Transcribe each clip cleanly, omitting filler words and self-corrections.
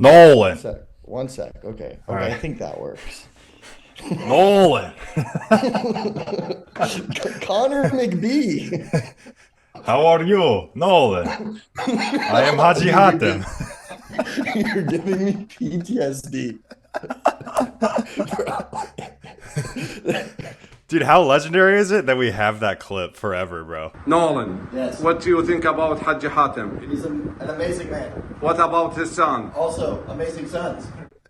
Nolan. One sec. Okay. All Okay. I right. think that works. Nolan. Connor McBee. How are you? Nolan. I am Haji Dude, Hatem. you're giving me PTSD. Dude, how legendary is it that we have that clip forever, bro? Nolan, Yes. what do you think about Haji Hatem? He's an amazing man. What about his son? Also, amazing sons.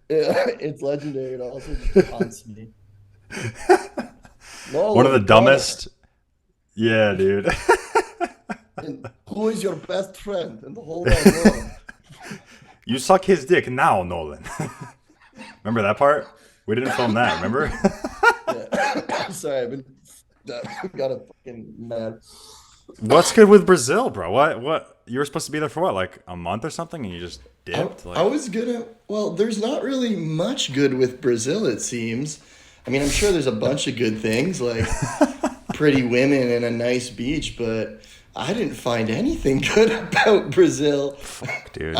It's legendary. It also just haunts me. One of the Nolan, dumbest. Yeah, dude. And who is your best friend in the whole wide world? You suck his dick now, Nolan. Remember that part? We didn't film that, remember? Yeah. Sorry, I've been got a fucking mad. What's good with Brazil, bro? What? You were supposed to be there for what, like a month or something, and you just dipped? I was gonna. Well, there's not really much good with Brazil, it seems. I mean, I'm sure there's a bunch of good things like pretty women and a nice beach, but I didn't find anything good about Brazil. Fuck, dude.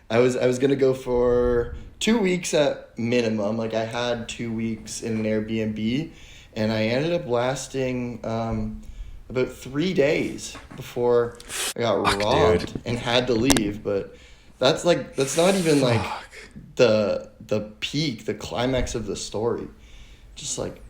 I was gonna go for 2 weeks at minimum. Like I had 2 weeks in an Airbnb, and I ended up lasting about 3 days before I got robbed dude. and had to leave. But that's not even like the peak, the climax of the story. Just like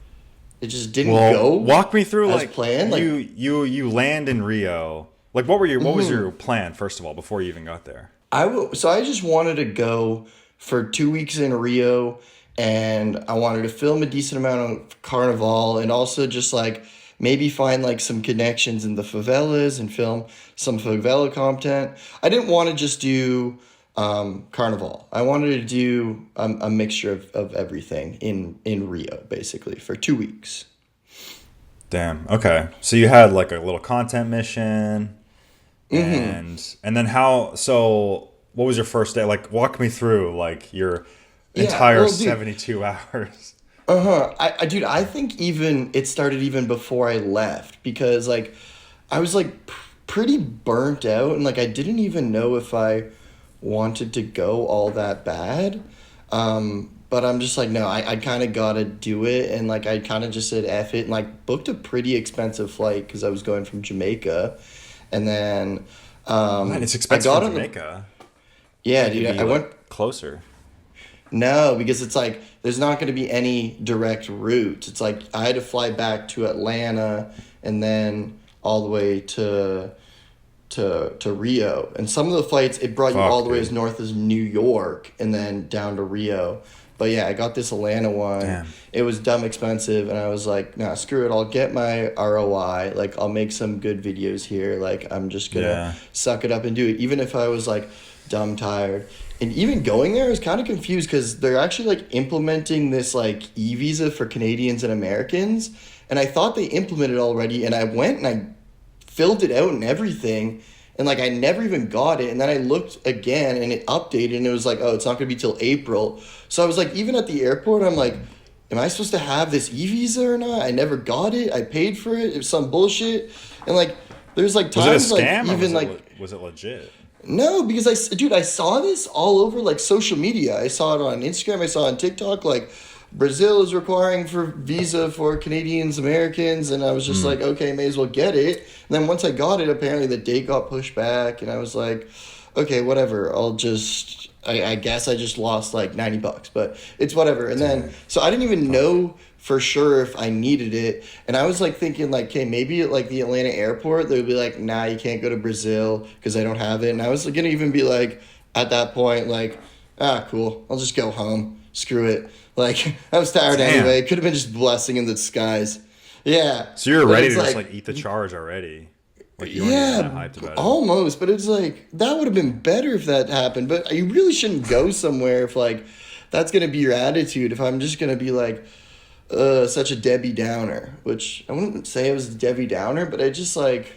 it just didn't go. Walk me through as like planned. Like you land in Rio. Like what was your plan first of all before you even got there? So I just wanted to go for 2 weeks in Rio, and I wanted to film a decent amount of Carnival, and also just like maybe find like some connections in the favelas and film some favela content. I didn't want to just do Carnival. I wanted to do a mixture of everything in Rio, basically, for 2 weeks. Damn. Okay. So you had like a little content mission, and then how? So what was your first day? Like, walk me through like your entire Well, dude, 72 hours. Dude, I think even it started even before I left, because like I was like pretty burnt out, and like I didn't even know if I wanted to go all that bad. But I'm just like, no, I kind of gotta do it, and like I kind of just said F it, and like booked a pretty expensive flight because I was going from Jamaica, and then Man, it's expensive in Jamaica. Yeah, dude, I went. Closer. No, because it's like there's not going to be any direct route. It's like I had to fly back to Atlanta and then all the way to Rio. And some of the flights it brought you all the way as north as New York and then down to Rio. But yeah, I got this Atlanta one. Damn. It was dumb expensive, and I was like, nah, screw it. I'll get my ROI. Like, I'll make some good videos here. Like, I'm just gonna suck it up and do it. Even if I was like dumb tired. And even going there, I was kind of confused because they're actually like implementing this like e-visa for Canadians and Americans. And I thought they implemented it already. And I went and I filled it out and everything. And like I never even got it. And then I looked again and it updated and it was like, oh, it's not going to be till April. So I was like, even at the airport, I'm like, am I supposed to have this e-visa or not? I never got it. I paid for it. It was some bullshit. And like, there's like times Was it a scam like even was it legit? No, because I saw this all over like social media. I saw it on Instagram. I saw it on TikTok. Like, Brazil is requiring for visa for Canadians, Americans, and I was just like, okay, may as well get it. And then once I got it, apparently the date got pushed back, and I was like, okay, whatever. I guess I just lost like $90, but it's whatever. And then so I didn't even know for sure if I needed it, and I was like thinking like, okay, maybe at like the Atlanta airport they would be like, nah, you can't go to Brazil because I don't have it. And I was gonna even be like, at that point, like, cool, I'll just go home, screw it. Like, I was tired anyway. It could have been just a blessing in the disguise. Yeah. So you're ready to just like eat the charge already. Like you weren't even that hyped about it. Almost, but it's like that would have been better if that happened. But you really shouldn't go somewhere if like that's gonna be your attitude. If I'm just gonna be like such a Debbie Downer, which I wouldn't say I was a Debbie Downer, but I just like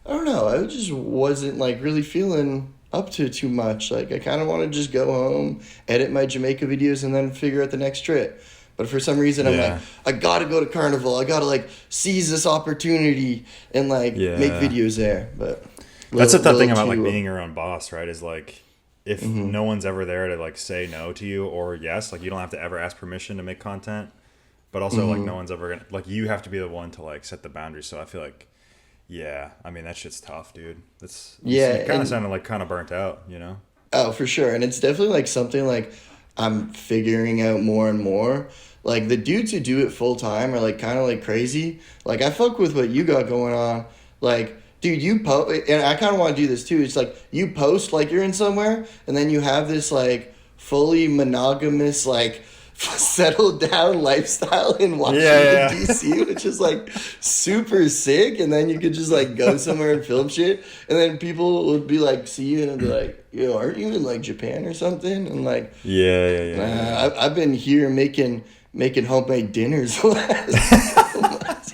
I don't know. I just wasn't like really feeling up to too much. Like I kind of want to just go home, edit my Jamaica videos, and then figure out the next trip. But for some reason, I'm like, I gotta go to Carnival. I gotta like seize this opportunity and like make videos there. But that's the thing about like being your own boss, right? Is like if no one's ever there to like say no to you or yes, like you don't have to ever ask permission to make content, but also like no one's ever gonna like you have to be the one to like set the boundaries. So I feel like, yeah, I mean that shit's tough, dude. Yeah, you kind of sounded like kind of burnt out, you know? Oh, for sure. And it's definitely like something like I'm figuring out more and more. Like the dudes who do it full time are like kind of like crazy. Like I fuck with what you got going on. Like, dude, you post, and I kind of want to do this too. It's like you post like you're in somewhere, and then you have this like fully monogamous like settled down lifestyle in Washington DC, which is like super sick. And then you could just like go somewhere and film shit, and then people would be like, see you and be like, yo, aren't you in like Japan or something? And like, I've been here making homemade dinners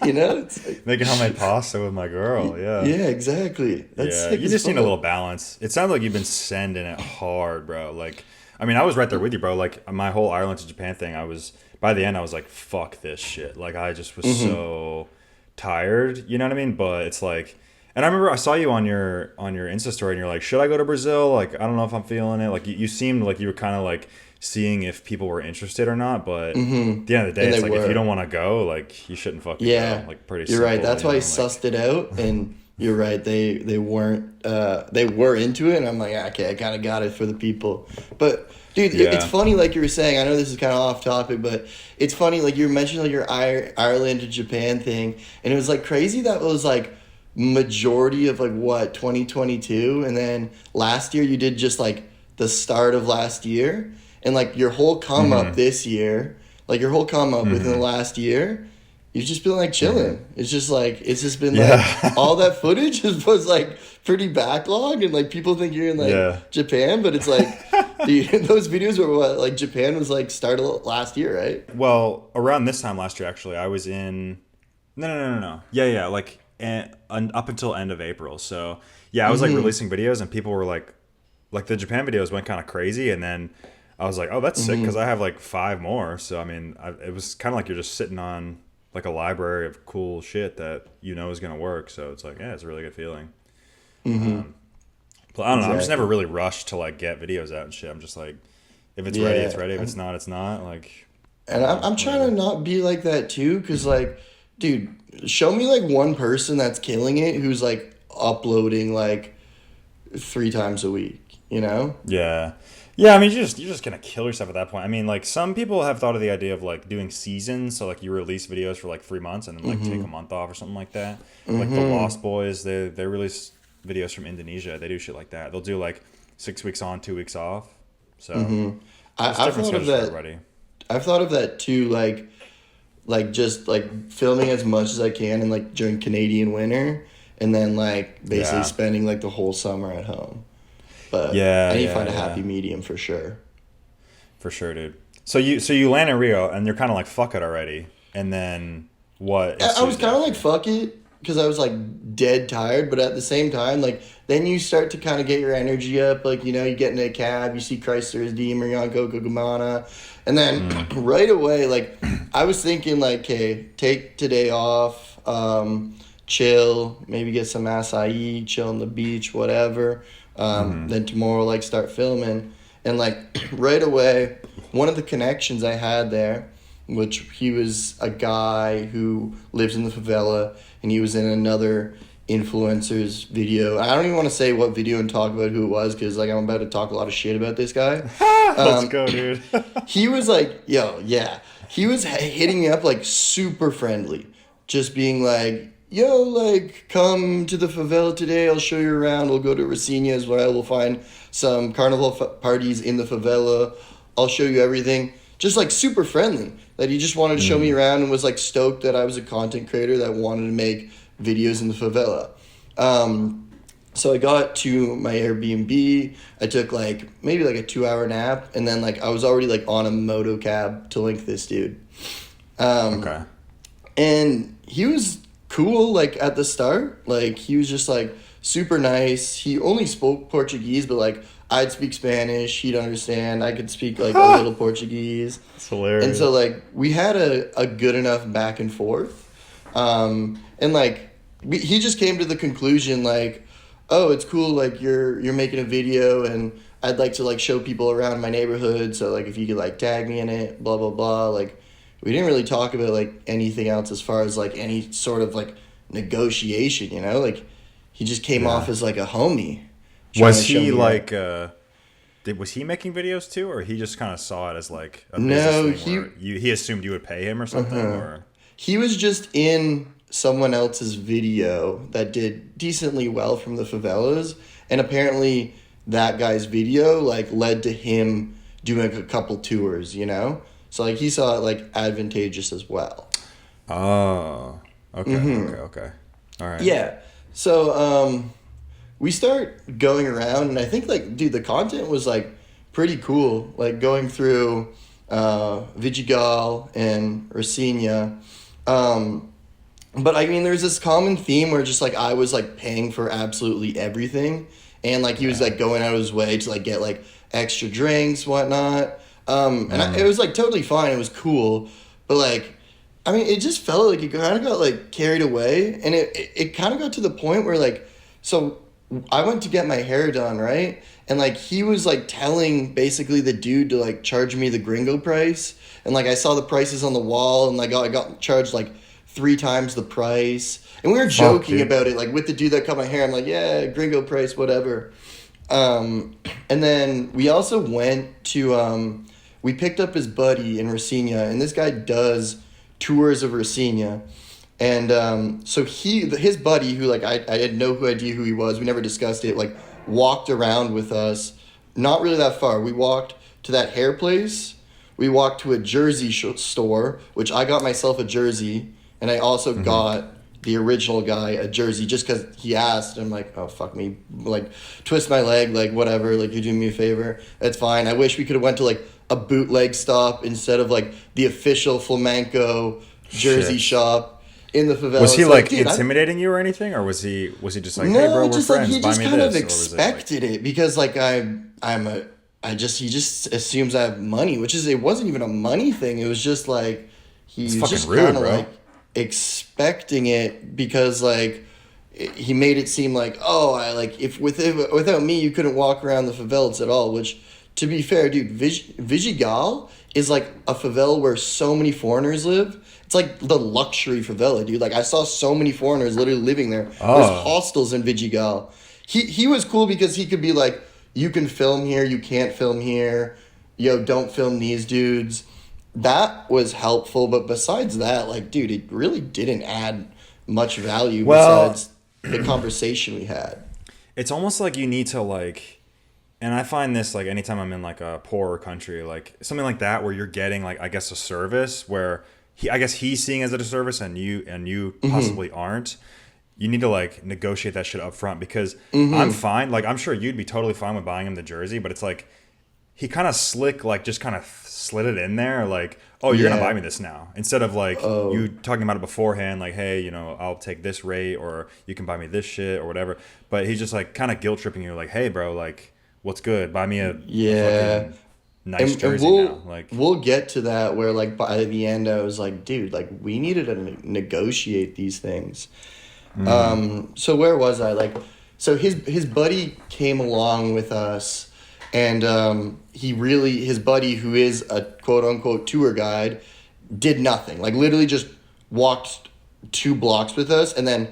you know, it's like, making homemade pasta with my girl. Yeah, exactly. That's sick. You just need a little balance. It sounds like you've been sending it hard, bro. Like, I mean, I was right there with you, bro. Like my whole Ireland to Japan thing, by the end I was like, fuck this shit. Like I just was so tired, you know what I mean? But it's like, and I remember I saw you on your Insta story and you're like, should I go to Brazil? Like, I don't know if I'm feeling it. Like you seemed like you were kind of like seeing if people were interested or not, but at the end of the day, it's like if you don't want to go, like you shouldn't fucking go. Like pretty you're simple, right. That's why I like, sussed it out, and you're right. They weren't they were into it, and I'm like, okay, I kind of got it for the people. But dude, it's funny, like you were saying. I know this is kind of off topic, but it's funny, like you mentioned like your Ireland to Japan thing, and it was like crazy that was like majority of like what 2022, and then last year you did just like the start of last year. And, like, your whole come-up this year, like, your whole come-up within the last year, you've just been, like, chilling. It's just, like, it's just been, like, all that footage was, like, pretty backlog. And, like, people think you're in, like, Japan. But it's, like, dude, those videos were what? Like, Japan was, like, started last year, right? Well, around this time last year, actually, I was in... No. Yeah, like, up until end of April. So, yeah, I was, like, releasing videos, and people were, like, the Japan videos went kind of crazy, and then... I was like, oh, that's sick because I have like 5 more. So, I mean, it was kind of like you're just sitting on like a library of cool shit that you know is going to work. So it's like, yeah, it's a really good feeling. But I don't know. I'm just never really rushed to like get videos out and shit. I'm just like, if it's ready, it's ready. If it's not, it's not. Like, and I'm trying to not be like that too, because like, dude, show me like one person that's killing it who's like uploading like 3 times a week, you know? Yeah, I mean, you're just gonna kill yourself at that point. I mean, like some people have thought of the idea of like doing seasons, so like you release videos for like 3 months and then like take a month off or something like that. Like the Lost Boys, they release videos from Indonesia. They do shit like that. They'll do like 6 weeks on, 2 weeks off. So I've thought of that. I've thought of that too, like just like filming as much as I can and like during Canadian winter, and then like basically spending like the whole summer at home. But I need to find a happy medium for sure. For sure, dude. So you land in Rio and you're kind of like fuck it already, and then what? I was kind of like fuck it because I was like dead tired, but at the same time, like then you start to kind of get your energy up. Like, you know, you get in a cab, you see Chrysler's Redeemer, you're on Coca-Cola, and then right away, like I was thinking like, okay, take today off, chill, maybe get some acai, chill on the beach, whatever. Then tomorrow, like, start filming. And, like, right away, one of the connections I had there, which he was a guy who lives in the favela, and he was in another influencer's video. I don't even want to say what video and talk about who it was, because, like, I'm about to talk a lot of shit about this guy. Let's go, dude. He was like, he was hitting me up, like, super friendly. Just being like... yo, like, come to the favela today. I'll show you around. We'll go to Racina's where I will find some carnival parties in the favela. I'll show you everything. Just, like, super friendly. That he just wanted to show me around and was, like, stoked that I was a content creator that wanted to make videos in the favela. So I got to my Airbnb. I took, like, maybe, like, a 2-hour nap. And then, like, I was already, like, on a moto cab to link this dude. Okay. And he was... cool, like, at the start. Like, he was just, like, super nice. He only spoke Portuguese, but, like, I'd speak Spanish. He'd understand. I could speak, like, a little Portuguese. It's hilarious. And so, like, we had a good enough back and forth. And, like, he just came to the conclusion, like, oh, it's cool, like, you're making a video, and I'd like to like show people around my neighborhood, so like if you could like tag me in it, blah blah blah. Like we didn't really talk about like anything else as far as like any sort of like negotiation, you know? Like he just came off as like a homie. Was he like was he making videos too, or he just kind of saw it as like a business thing where he assumed you would pay him or something? Or he was just in someone else's video that did decently well from the favelas, and apparently that guy's video like led to him doing a couple tours, you know? So like he saw it like advantageous as well. Oh, okay, okay. All right. Yeah. So we start going around, and I think like, dude, the content was like pretty cool. Like going through Vidigal and Racina. But I mean, there's this common theme where just like I was like paying for absolutely everything, and like he was like going out of his way to like get like extra drinks, whatnot. It was like totally fine. It was cool, but like, I mean, it just felt like it kind of got like carried away, and it kind of got to the point where like, so I went to get my hair done, right? And like he was like telling basically the dude to like charge me the gringo price, and like I saw the prices on the wall, and like I got charged like 3 times the price, and we were joking about it like with the dude that cut my hair. I'm like, yeah, gringo price, whatever. And then we also went to we picked up his buddy in Racina, and this guy does tours of Racina. And so his buddy, who like I had no idea who he was, we never discussed it, like walked around with us, not really that far. We walked to that hair place, we walked to a jersey store, which I got myself a jersey, and I also got the original guy a jersey just because he asked. And I'm like, oh fuck me, like twist my leg, like whatever, like you're doing me a favor, it's fine. I wish we could have went to like a bootleg stop instead of like the official flamenco jersey shop in the favela. Was he like intimidating you or anything, or was he just like, hey bro, we're just friends, like he buy just me kind this? of expected it because like he just assumes I have money, which is, it wasn't even a money thing. It was just like he was just kind of like expecting it because like he made it seem like, oh, I like if without me you couldn't walk around the favelas at all, which to be fair, dude, Vidigal is like a favela where so many foreigners live. It's like the luxury favela, dude. Like I saw so many foreigners literally living there. There's hostels in Vidigal. He was cool because he could be like, you can film here, you can't film here. Yo, don't film these dudes. That was helpful, but besides that, like, dude, it really didn't add much value besides the conversation we had. It's almost like you need to like, and I find this like anytime I'm in like a poorer country, like something like that where you're getting like, I guess, a service where I guess he's seeing as a service and you possibly aren't. You need to like negotiate that shit up front because I'm fine. Like I'm sure you'd be totally fine with buying him the jersey, but it's like he kind of slick, like just kind of slid it in there. Like, oh, you're going to buy me this now. Instead of like you talking about it beforehand, like, hey, you know, I'll take this rate or you can buy me this shit or whatever. But he's just like kind of guilt tripping you like, hey bro, like what's good? Buy me a fucking nice jersey now. Like we'll get to that where like by the end I was like, dude, like we needed to negotiate these things. So where was I? Like, so his buddy came along with us, and his buddy, who is a quote unquote tour guide, did nothing. Like literally just walked 2 blocks with us, and then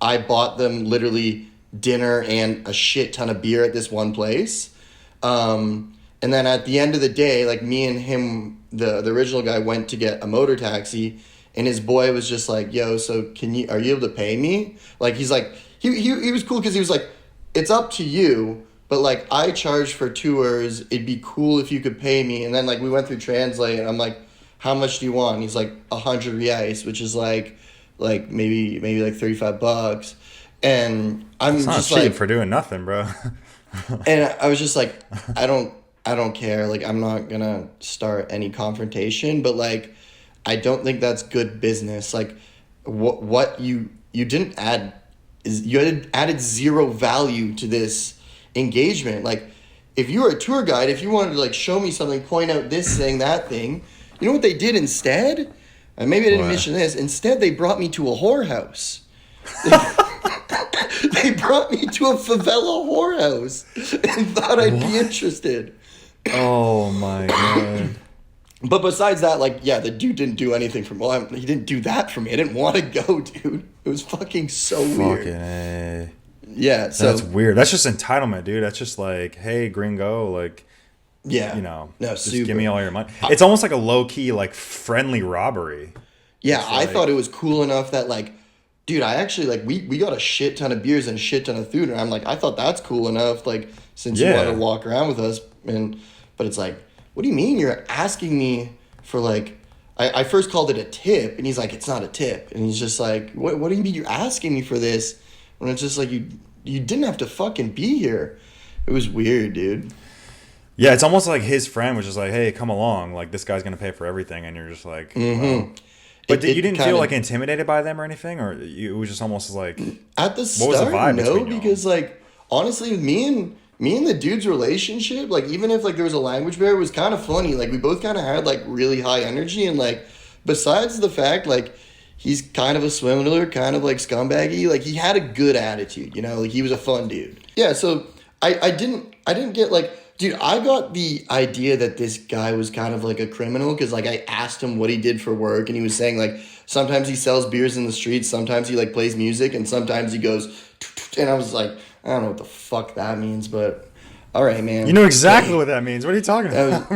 I bought them literally dinner and a shit ton of beer at this one place. And then at the end of the day, like me and him, the original guy, went to get a motor taxi. And his boy was just like, yo, so are you able to pay me? Like, he's like, he was cool because he was like, it's up to you, but like, I charge for tours. It'd be cool if you could pay me. And then like, we went through Translate and I'm like, how much do you want? And he's like, 100 reais, which is like maybe like $35. And I'm it's not just cheap like, for doing nothing, bro. and I was just like, I don't care. Like, I'm not gonna start any confrontation, but like, I don't think that's good business. Like, what you didn't add is you had added zero value to this engagement. Like, if you were a tour guide, if you wanted to like show me something, point out this thing, that thing, you know what they did instead? And maybe I didn't mention this. Instead, they brought me to a whorehouse. They brought me to a favela whorehouse and thought I'd be interested. Oh my god. But besides that, like, yeah, the dude didn't do anything for me. Well, he didn't do that for me. I didn't want to go, dude. It was fucking so weird. Fucking A. Yeah, so That's weird. That's just entitlement, dude. That's just like, hey, gringo, like, yeah, you know, no, just super. give me all your money. It's almost like a low key, like, friendly robbery. Yeah, It's I like- thought it was cool enough that, like, dude, I actually, like, we got a shit ton of beers and a shit ton of food, and I'm like, I thought that's cool enough, like, since you Yeah. want to walk around with us, but it's like, what do you mean you're asking me for, like, I first called it a tip, and he's like, it's not a tip, and he's just like, what do you mean you're asking me for this, when it's just like, you didn't have to fucking be here. It was weird, dude. Yeah, it's almost like his friend was just like, hey, come along. Like, this guy's going to pay for everything. And you're just like, well. But you didn't feel, like, intimidated by them or anything? Or it was just almost like, At the what start, was the vibe no, between y'all? because, like, honestly, me and the dude's relationship, like, even if, like, there was a language barrier, it was kind of funny. Like, we both kind of had, like, really high energy. And, like, besides the fact, like, he's kind of a swindler, kind of, like, scumbaggy. Like, he had a good attitude, you know? Like, he was a fun dude. Yeah, so I didn't get, like... Dude, I got the idea that this guy was kind of like a criminal because, like, I asked him what he did for work, and he was saying, like, sometimes he sells beers in the streets, sometimes he, like, plays music, and sometimes he goes... And I was like, I don't know what the fuck that means, but all right, man. you know exactly what that means. What are you talking about?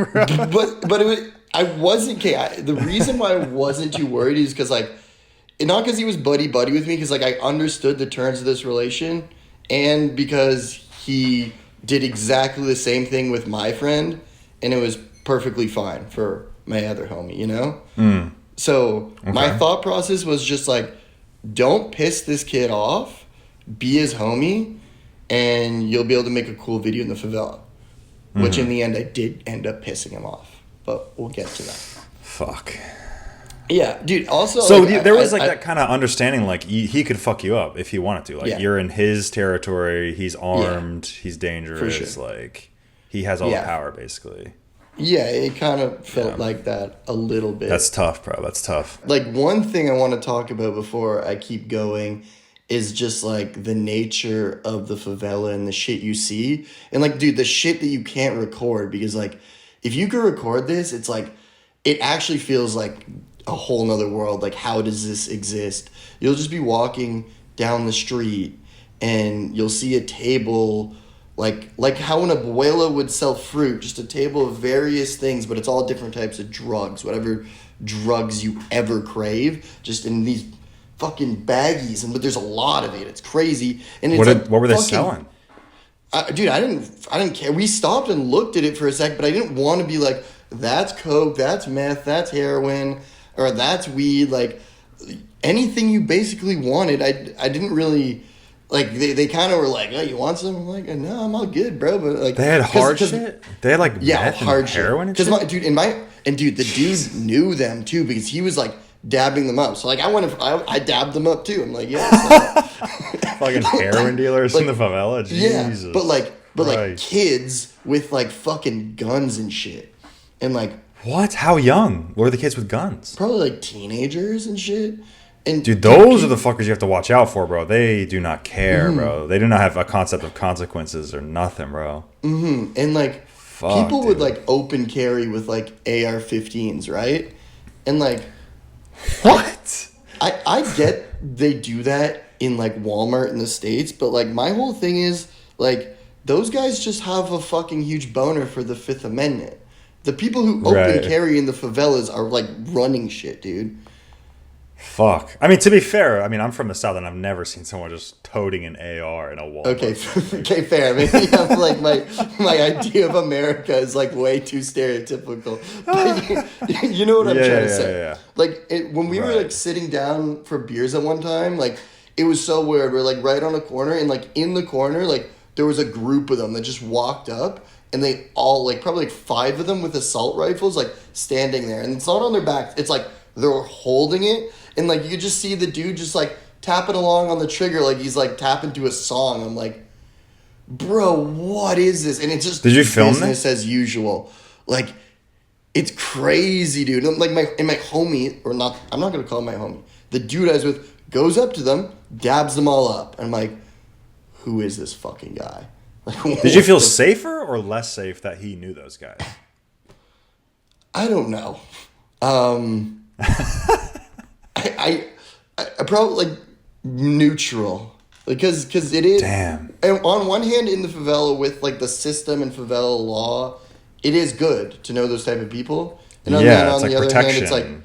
But it was, I wasn't... the reason why I wasn't too worried is because, like, not because he was buddy-buddy with me, because, like, I understood the terms of this relation, and because he... did exactly the same thing with my friend, and it was perfectly fine for my other homie, you know? So my thought process was just like, don't piss this kid off, be his homie, and you'll be able to make a cool video in the favela. Which in the end, I did end up pissing him off. But we'll get to that. Fuck. Yeah, dude, also... So like, there was, I- like, that kind of understanding, like, he could fuck you up if he wanted to. Like, Yeah. you're in his territory, he's armed, he's dangerous, sure. like, he has all Yeah. the power, basically. Yeah, it kind of felt like that a little bit. That's tough, bro. That's tough. Like, one thing I want to talk about before I keep going is just, like, the nature of the favela and the shit you see. And, like, dude, the shit that you can't record, because, like, if you could record this, it's, like, it actually feels like a whole nother world. Like, how does this exist? You'll just be walking down the street, and you'll see a table... Like how an abuela would sell fruit, just a table of various things, but it's all different types of drugs, whatever drugs you ever crave, just in these fucking baggies, but there's a lot of it. It's crazy. And it's What were they fucking, selling? Dude, I didn't care. We stopped and looked at it for a sec, but I didn't want to be like, that's coke, that's meth, that's heroin, or that's weed. Like, anything you basically wanted, I didn't really... Like, they kind of were like, oh, you want some? I'm like, no, I'm all good, bro. But, like... They had hard shit? They had, like, meth hard and heroin shit. and shit? Dude, the dude knew them, too, because he was, like, dabbing them up. So, like, I dabbed them up, too. I'm like, yeah. So, Fucking heroin dealers in the favela? Jesus. Yeah, but like Christ. kids with, like, fucking guns and shit. And, like... What? How young were the kids with guns? Probably, like, teenagers and shit. And Dude, those are the fuckers you have to watch out for, bro. They do not care, bro. They do not have a concept of consequences or nothing, bro. And, like, Fuck, people would, dude. like, open carry with, like, AR-15s, right? And, like... What? I get they do that in, like, Walmart in the States, but, like, my whole thing is, like, those guys just have a fucking huge boner for the Fifth Amendment. The people who open Right. carry in the favelas are, like, running shit, dude. Fuck. I mean, to be fair, I mean, I'm from the South and I've never seen someone just toting an AR in a Walmart. Okay, fair. Maybe I'm, like, my idea of America is, like, way too stereotypical. But you know what I'm trying to say. Yeah. Like, when we were, like, sitting down for beers at one time, like, it was so weird. We're, like, right on a corner, and, like, in the corner, like, there was a group of them that just walked up, and they all, like, probably, like, 5 of them with assault rifles, like, standing there. And it's not on their backs. It's, like, they're holding it, and, like, you could just see the dude just, like, tapping along on the trigger like he's, like, tapping to a song. I'm like, bro, what is this? And it's just Did you film business this? as usual. Like, it's crazy, dude. And, like, my homie, or not, I'm not going to call him my homie. The dude I was with goes up to them, dabs them all up. And I'm like, who is this fucking guy? Like, Did you feel safer or less safe that he knew those guys? I don't know. I probably like neutral because it is. Damn. And on one hand, in the favela with like the system and favela law, it is good to know those type of people. And on Yeah, the, it's on like the other hand, it's like protection.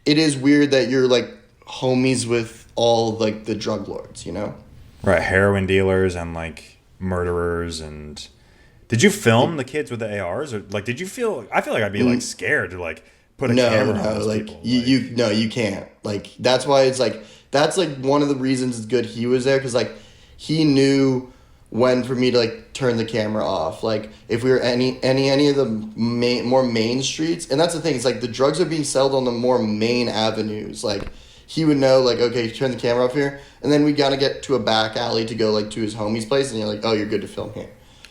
it is weird that you're like homies with all like the drug lords, you know? Right, heroin dealers and like murderers. And did you film the kids with the ARs, or like did you feel? I feel like I'd be like scared to like put a camera on those like people. you no, you can't. Like that's why it's like that's like one of the reasons it's good he was there, because like he knew when for me to like turn the camera off. Like if we were any of the more main streets, and that's the thing. It's like the drugs are being sold on the more main avenues. Like he would know, like, okay, turn the camera off here, and then we gotta get to a back alley to go like to his homie's place, and you're like, oh, you're good to film here.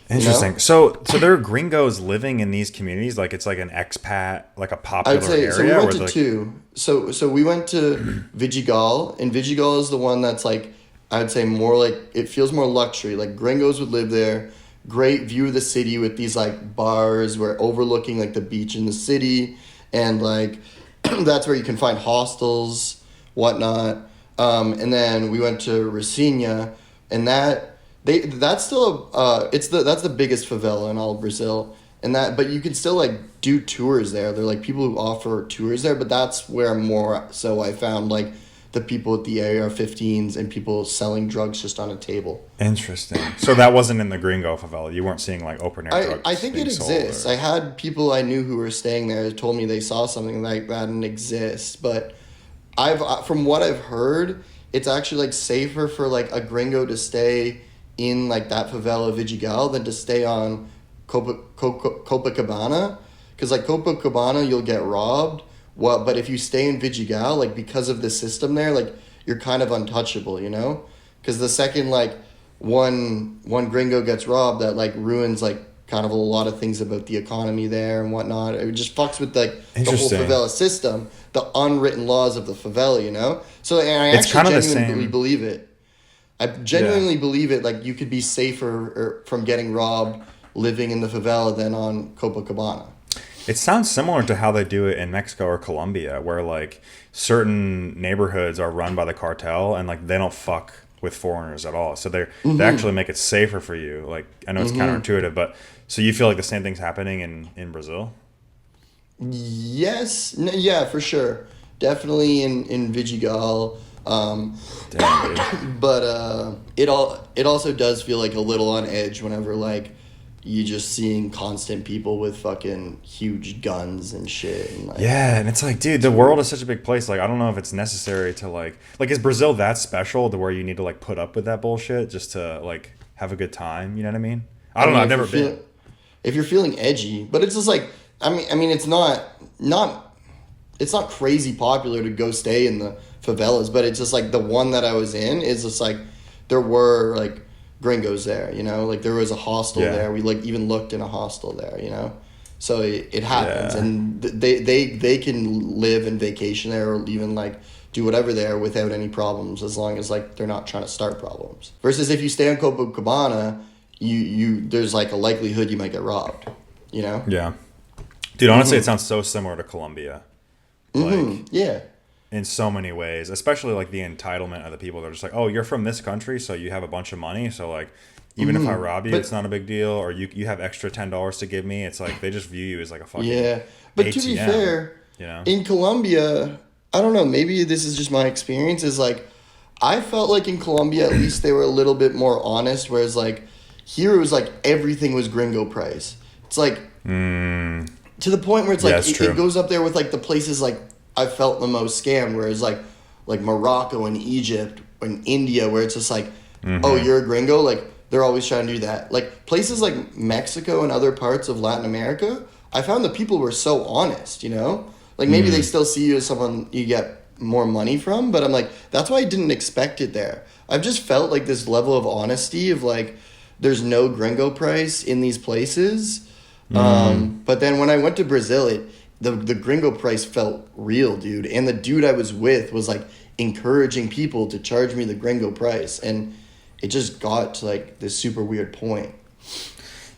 Interesting. You know? So there are gringos living in these communities, like it's like an expat, like a popular I'd say area. so. We went where to like, two. So we went to Vidigal, and Vidigal is the one that's like I'd say more like it feels more luxury. Like gringos would live there. Great view of the city with these like bars where overlooking like the beach in the city, and like that's where you can find hostels, whatnot. And then we went to Racina, and that's still that's the biggest favela in all of Brazil, and but you can still like do tours there. They're like people who offer tours there, but that's where more so I found like the people with the AR-15s and people selling drugs just on a table. Interesting. So that wasn't in the gringo favela. You weren't seeing like open air drugs. I think it being sold, exists. or- I had people I knew who were staying there who told me they saw something like that and exists, but from what I've heard, it's actually like safer for like a gringo to stay in like that favela Vidigal than to stay on Copacabana, because like Copacabana you'll get robbed. But if you stay in Vidigal, like because of the system there, like you're kind of untouchable, you know? Because the second like one gringo gets robbed, that like ruins like kind of a lot of things about the economy there and whatnot. It just fucks with like the whole Interesting. favela system, the unwritten laws of the favela, you know? So and I It's actually kind of the genuinely same. believe it. I genuinely believe it. Like you could be safer from getting robbed living in the favela than on Copacabana. It sounds similar to how they do it in Mexico or Colombia, where like certain neighborhoods are run by the cartel and like they don't fuck with foreigners at all. So they actually make it safer for you. Like I know it's counterintuitive, but so you feel like the same thing's happening in Brazil? Yes, yeah, for sure, definitely in Vidigal. Damn, dude. But it also does feel like a little on edge whenever like you just seeing constant people with fucking huge guns and shit. And, like, Yeah, and it's like, dude, the world is such a big place. Like, I don't know if it's necessary to like is Brazil that special to where you need to like put up with that bullshit just to like have a good time? You know what I mean? I don't know. I've never been. If you're feeling edgy, but it's just like I mean, it's not crazy popular to go stay in the favelas, but it's just like the one that I was in is just like there were like gringos there, you know, like there was a hostel there. We like even looked in a hostel there, you know, so it happens, and they can live and vacation there or even like do whatever there without any problems, as long as like they're not trying to start problems. Versus if you stay on Copacabana, you there's like a likelihood you might get robbed, you know. Yeah, dude. Honestly, it sounds so similar to Colombia. Like, yeah. in so many ways, especially like the entitlement of the people. They're just like, oh, you're from this country, so you have a bunch of money. So like, even if I rob you, it's not a big deal. Or you have extra $10 to give me. It's like they just view you as like a fucking But ATM, to be fair, you know? in Colombia, I don't know, maybe this is just my experience, is like I felt like in Colombia at least they were a little bit more honest, whereas like here it was like everything was gringo price. It's like to the point where it's like it goes up there with like the places like I felt the most scammed, whereas like Morocco and Egypt and India, where it's just like, oh, you're a gringo, like they're always trying to do that. Like places like Mexico and other parts of Latin America, I found the people were so honest, you know? Like maybe they still see you as someone you get more money from, but I'm like, that's why I didn't expect it there. I've just felt like this level of honesty of like, there's no gringo price in these places. But then when I went to Brazil, the gringo price felt real, dude. And the dude I was with was like encouraging people to charge me the gringo price. And it just got to like this super weird point.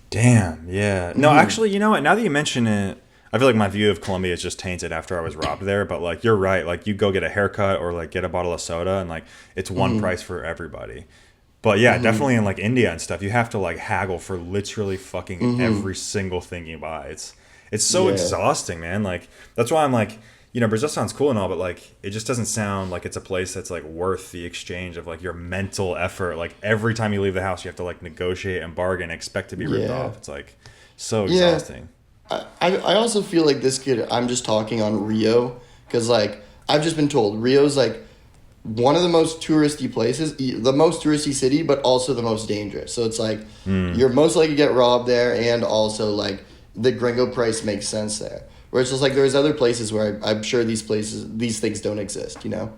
Damn, yeah. No, actually, you know what? Now that you mention it, I feel like my view of Colombia is just tainted after I was robbed there. But like, you're right. Like, you go get a haircut or like get a bottle of soda, and like it's one price for everybody. But yeah, definitely in like India and stuff, you have to like haggle for literally fucking every single thing you buy. It's so Yeah. exhausting, man. Like that's why I'm like, Brazil sounds cool and all, but like it just doesn't sound like it's a place that's like worth the exchange of like your mental effort. Like every time you leave the house, you have to like negotiate and bargain, expect to be ripped Yeah. off. It's like so Yeah. exhausting. I also feel like this could, I'm just talking on Rio, because like I've just been told Rio's like one of the most touristy places, the most touristy city, but also the most dangerous. So it's like you're most likely to get robbed there, and also like the gringo price makes sense there. Where it's just like there's other places where I'm sure these things don't exist, you know?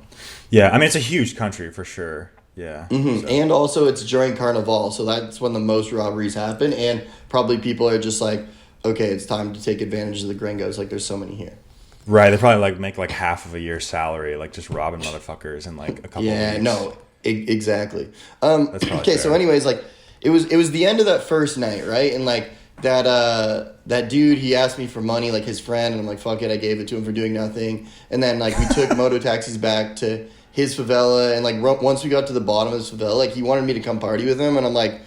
Yeah, I mean it's a huge country for sure. Yeah. So- And also it's during Carnival, so that's when the most robberies happen, and probably people are just like, okay, it's time to take advantage of the gringos. Like there's so many here. Right, they probably like make like half of a year's salary, like just robbing motherfuckers in like a couple of Yeah, weeks. no, exactly. That's probably Okay, so fair. anyways, like it was the end of that first night, right? And like that dude, he asked me for money, like his friend, and I'm like, fuck it, I gave it to him for doing nothing. And then like we took moto taxis back to his favela, and like once we got to the bottom of his favela, like he wanted me to come party with him, and I'm like,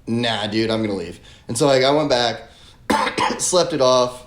nah, dude, I'm gonna leave. And so like I went back, slept it off.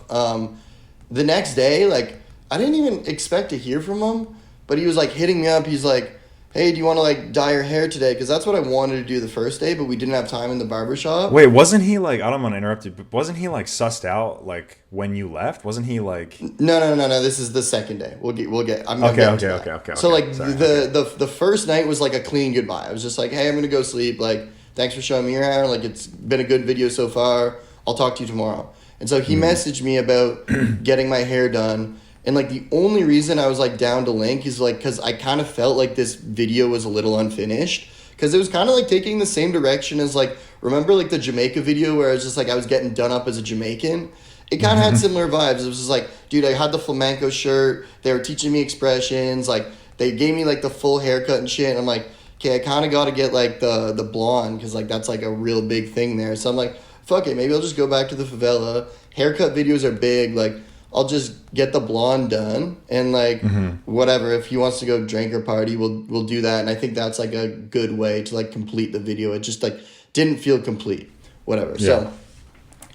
The next day, like, I didn't even expect to hear from him, but he was, like, hitting me up. He's like, hey, do you want to, like, dye your hair today? Because that's what I wanted to do the first day, but we didn't have time in the barbershop. Wait, wasn't he like? I don't want to interrupt you, but wasn't he like sussed out like when you left? Wasn't he like? No. This is the second day. We'll get. I'm Okay, getting okay, to that. okay. So, like, Sorry, the first night was, like, a clean goodbye. I was just like, hey, I'm going to go sleep. Like, thanks for showing me your hair. Like, it's been a good video so far. I'll talk to you tomorrow. And so he messaged me about getting my hair done. And, like, the only reason I was, like, down to link is, like, because I kind of felt like this video was a little unfinished. Because it was kind of, like, taking the same direction as, like, remember, like, the Jamaica video where I was just, like, I was getting done up as a Jamaican? It kind of had similar vibes. It was just, like, dude, I had the flamenco shirt. They were teaching me expressions. Like, they gave me, like, the full haircut and shit. And I'm like, okay, I kind of got to get, like, the blonde. Because, like, that's, like, a real big thing there. So I'm like, fuck it, maybe I'll just go back to the favela. Haircut videos are big. Like, I'll just get the blonde done, and like whatever. If he wants to go drink or party, we'll do that. And I think that's like a good way to like complete the video. It just like didn't feel complete. Whatever. Yeah. So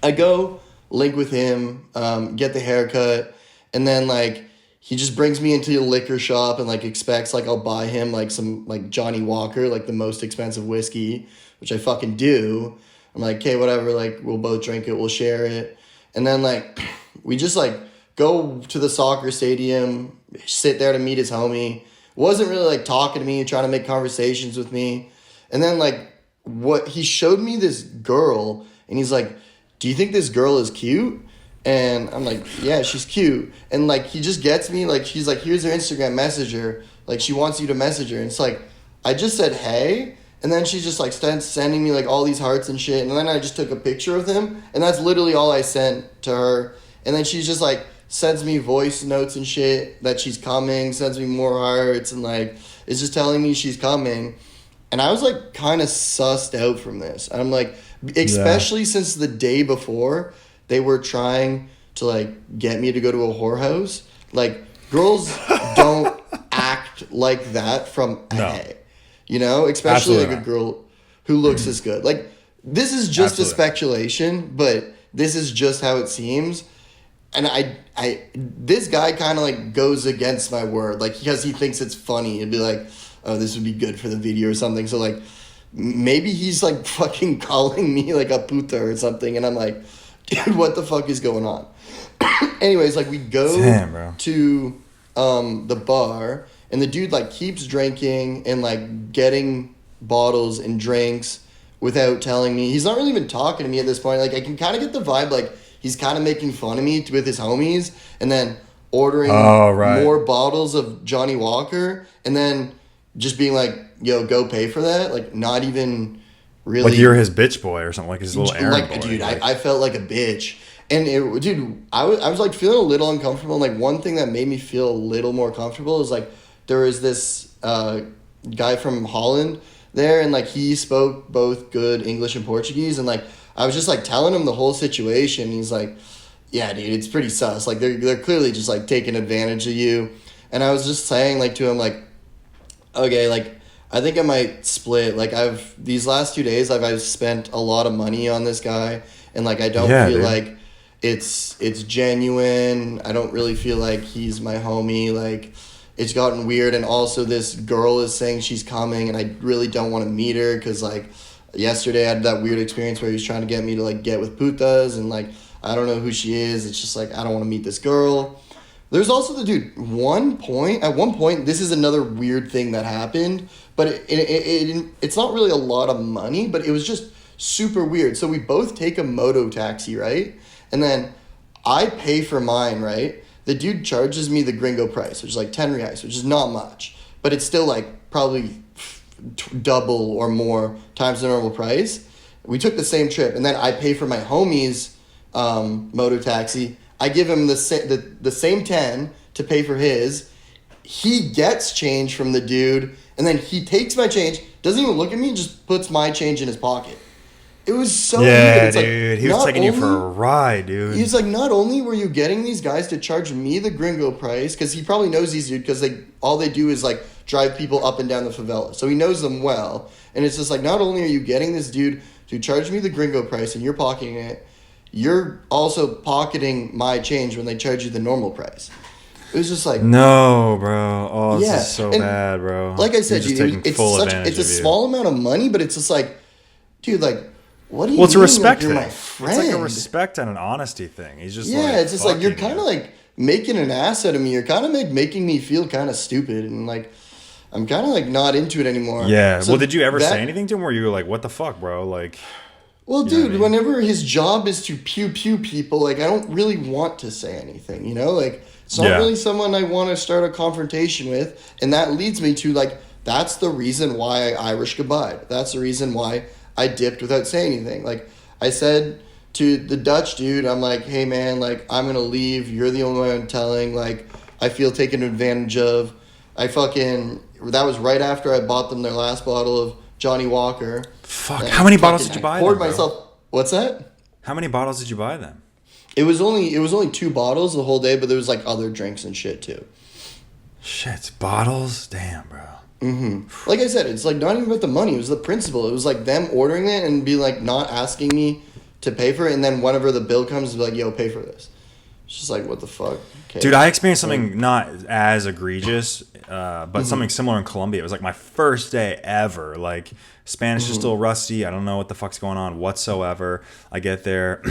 I go link with him, get the haircut, and then like he just brings me into a liquor shop and like expects like I'll buy him like some like Johnny Walker, like the most expensive whiskey, which I fucking do. I'm like, okay, whatever. Like we'll both drink it, we'll share it, and then like. We just, like, go to the soccer stadium, sit there to meet his homie. Wasn't really, like, talking to me, trying to make conversations with me. And then, like, he showed me this girl, and he's like, do you think this girl is cute? And I'm like, yeah, she's cute. And, like, he just gets me, like, he's like, here's her Instagram, message her. Like, she wants you to message her. And it's like, I just said, hey. And then she just, like, started sending me, like, all these hearts and shit. And then I just took a picture of him. And that's literally all I sent to her. And then she's just, like, sends me voice notes and shit that she's coming, sends me more hearts, and, like, is just telling me she's coming. And I was, like, kind of sussed out from this. And I'm like, especially since the day before, they were trying to, like, get me to go to a whorehouse. Like, girls don't act like that from LA. You know? Especially, Absolutely like, a girl who looks this good. Like, this is just Absolutely. a speculation, but this is just how it seems. And this guy kind of like goes against my word, like because he thinks it's funny. It'd be like, oh, this would be good for the video or something. So like, maybe he's like fucking calling me like a puta or something, and I'm like, dude, what the fuck is going on? Anyways, like we go bro. to the bar, and the dude like keeps drinking and like getting bottles and drinks without telling me. He's not really even talking to me at this point. Like I can kind of get the vibe like. He's kind of making fun of me with his homies and then ordering more bottles of Johnny Walker and then just being like, yo, go pay for that. Like, not even really. Like you're his bitch boy or something, like his little errand like, boy. dude, like, I felt like a bitch. And, I was like feeling a little uncomfortable. And, like, one thing that made me feel a little more comfortable is, like, there was this guy from Holland there, and like he spoke both good English and Portuguese, and like I was just like telling him the whole situation. He's like, "Yeah, dude, it's pretty sus. Like they're clearly just like taking advantage of you." And I was just saying like to him like, "Okay, like I think I might split. Like these last 2 days I've spent a lot of money on this guy, and like I don't feel dude. like it's genuine. I don't really feel like he's my homie. Like it's gotten weird, and also this girl is saying she's coming, and I really don't want to meet her because like yesterday I had that weird experience where he was trying to get me to like get with putas, and like I don't know who she is. It's just like I don't want to meet this girl." There's also the dude. At one point, this is another weird thing that happened, but it's not really a lot of money, but it was just super weird. So we both take a moto taxi, right? And then I pay for mine, right? The dude charges me the gringo price, which is like 10 reais, which is not much, but it's still like probably double or more times the normal price. We took the same trip, and then I pay for my homie's moto taxi. I give him the same 10 to pay for his. He gets change from the dude, and then he takes my change, doesn't even look at me, just puts my change in his pocket. It was so weird. It's dude. Like, he was taking you for a ride, dude. He's like, not only were you getting these guys to charge me the gringo price, because he probably knows these dudes, because all they do is like drive people up and down the favela. So he knows them well. And it's just like, not only are you getting this dude to charge me the gringo price and you're pocketing it, you're also pocketing my change when they charge you the normal price. It was just like, no, bro. Oh, this yeah. is so And bad, bro. like I said, You're just dude, taking full advantage it's a of you. small amount of money, but it's just like, dude, like, what do you Well, it's a mean, respect like, you're thing. my friend? It's like a respect and an honesty thing. He's just yeah, like, it's just like you're fucking kind of you. like making an ass out of me. You're kind of making me feel kind of stupid, and like I'm kind of like not into it anymore. Yeah. So well, did you ever that- say anything to him where you were like, what the fuck, bro? Like, Well, You know what dude, I mean? whenever his job is to pew pew people, like I don't really want to say anything, you know? Like it's not Yeah. really someone I want to start a confrontation with, and that leads me to like that's the reason why I Irish goodbye. That's the reason why I dipped without saying anything. Like I said to the Dutch dude, I'm like, "Hey man, like I'm going to leave. You're the only one I'm telling. Like I feel taken advantage of." That was right after I bought them their last bottle of Johnny Walker. fuck. And How many bottles fucking- did you buy? I poured then, bro? myself. What's that? How many bottles did you buy then? It was only 2 bottles the whole day, but there was like other drinks and shit too. Shit, bottles? Damn, bro. Like I said, it's like not even about the money. It was the principle. It was like them ordering it and be like not asking me to pay for it, and then whenever the bill comes, be like, "Yo, pay for this." It's just like, what the fuck, okay. Dude, I experienced something not as egregious, but something similar in Colombia. It was like my first day ever. Like, Spanish is still rusty. I don't know what the fuck's going on whatsoever. I get there.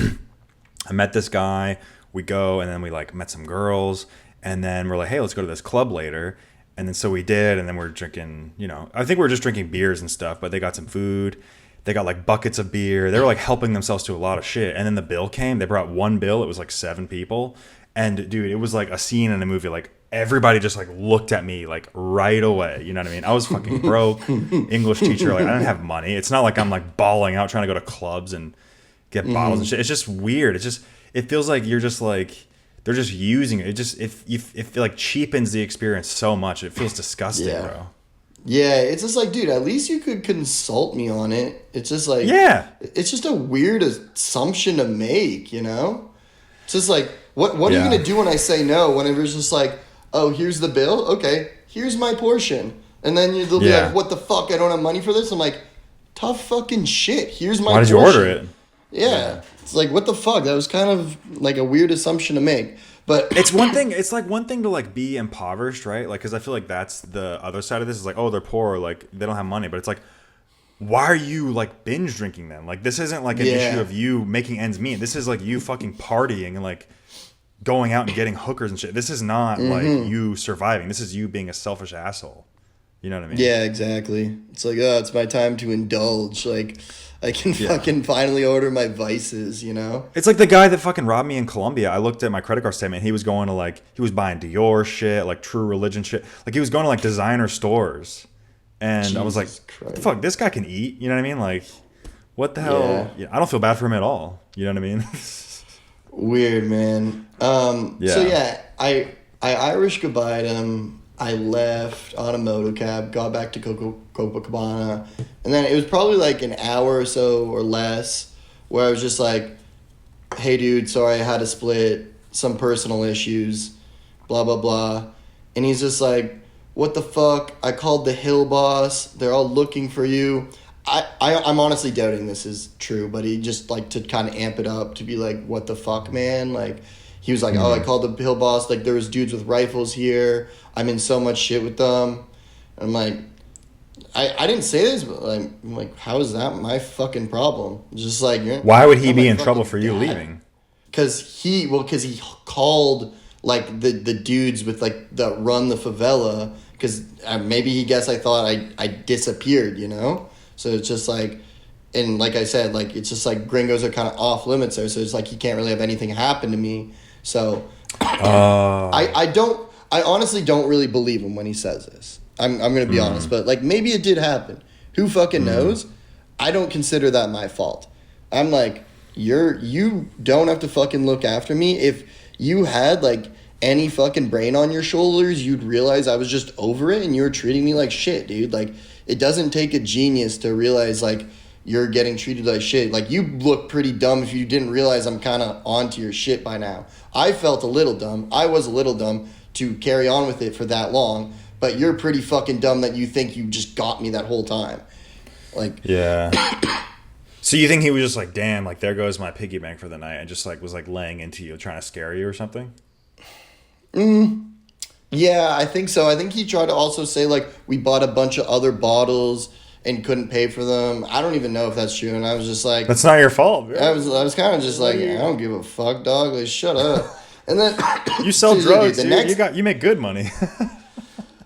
I met this guy. We go, and then we, like, met some girls. And then we're like, hey, let's go to this club later. And then so we did, and then we're drinking, you know, I think we were just drinking beers and stuff, but they got some food. They got like buckets of beer. They were like helping themselves to a lot of shit. And then the bill came. They brought one bill. It was like 7 people. And dude, it was like a scene in a movie. Like everybody just like looked at me like right away. You know what I mean? I was fucking broke. English teacher. Like I didn't have money. It's not like I'm like balling out trying to go to clubs and get bottles and shit. It's just weird. It feels like you're just like, they're just using it. It like cheapens the experience so much. It feels disgusting, Yeah. bro. Yeah, it's just like, dude, at least you could consult me on it. It's just like, Yeah. it's just a weird assumption to make, you know? It's just like, what are you Yeah. going to do when I say no? Whenever it's just like, oh, here's the bill? Okay, here's my portion. And then they'll be Yeah. like, what the fuck? I don't have money for this? I'm like, tough fucking shit. Here's my Why did you portion. order it? Yeah. It's like, what the fuck? That was kind of like a weird assumption to make. But It's one thing. It's like one thing to like be impoverished, right? Like, because I feel like that's the other side of this. Is like, oh, they're poor, like they don't have money. But it's like, why are you like binge drinking then? Like, this isn't like an Yeah. issue of you making ends meet. This is like you fucking partying and like going out and getting hookers and shit. This is not like you surviving. This is you being a selfish asshole. You know what I mean? yeah, exactly. It's like, oh, it's my time to indulge. Like, I can fucking finally order my vices, you know? It's like the guy that fucking robbed me in Colombia. I looked at my credit card statement. He was going to like, he was buying Dior shit, like True Religion shit. Like he was going to like designer stores. And I was like, Jesus what the Christ. fuck? This guy can eat. You know what I mean? Like, what the hell? Yeah. Yeah, I don't feel bad for him at all. You know what I mean? Weird, man. So Yeah. yeah, I Irish goodbye him. I left on a motocab, got back to Copacabana, and then it was probably like an hour or so or less where I was just like, hey dude, sorry I had to split, some personal issues, blah blah blah. And he's just like, what the fuck? I called the Hill boss, they're all looking for you. I'm honestly doubting this is true, but he just like to kind of amp it up to be like, what the fuck, man? Like, he was like, oh, I called the Hill boss, like there was dudes with rifles here, I'm in so much shit with them. And I'm like, I didn't say this, but like, I'm like, how is that my fucking problem? Just like, Why would he I'm be like, in trouble fucking for you dad. leaving? Cause he called like the dudes with like that run the favela. Cause maybe he guessed I thought I disappeared, you know. So it's just like, and like I said, like it's just like gringos are kind of off limits there. So it's like he can't really have anything happen to me. So I honestly don't really believe him when he says this. I'm gonna be honest, but like maybe it did happen. Who fucking knows? I don't consider that my fault. I'm like, you don't have to fucking look after me. If you had like any fucking brain on your shoulders, you'd realize I was just over it and you were treating me like shit, dude. Like, it doesn't take a genius to realize like you're getting treated like shit. Like, you look pretty dumb if you didn't realize I'm kind of onto your shit by now. I felt a little dumb. I was a little dumb to carry on with it for that long, but you're pretty fucking dumb that you think you just got me that whole time. Like, Yeah. So you think he was just like, damn, like there goes my piggy bank for the night, and just like was like laying into you, trying to scare you or something? yeah, I think so. I think he tried to also say like we bought a bunch of other bottles and couldn't pay for them. I don't even know if that's true. And I was just like, That's not your fault, bro. I was kind of just like, I don't give a fuck, dog. Like, shut up. And then You sell dude, drugs, the dude. You make good money.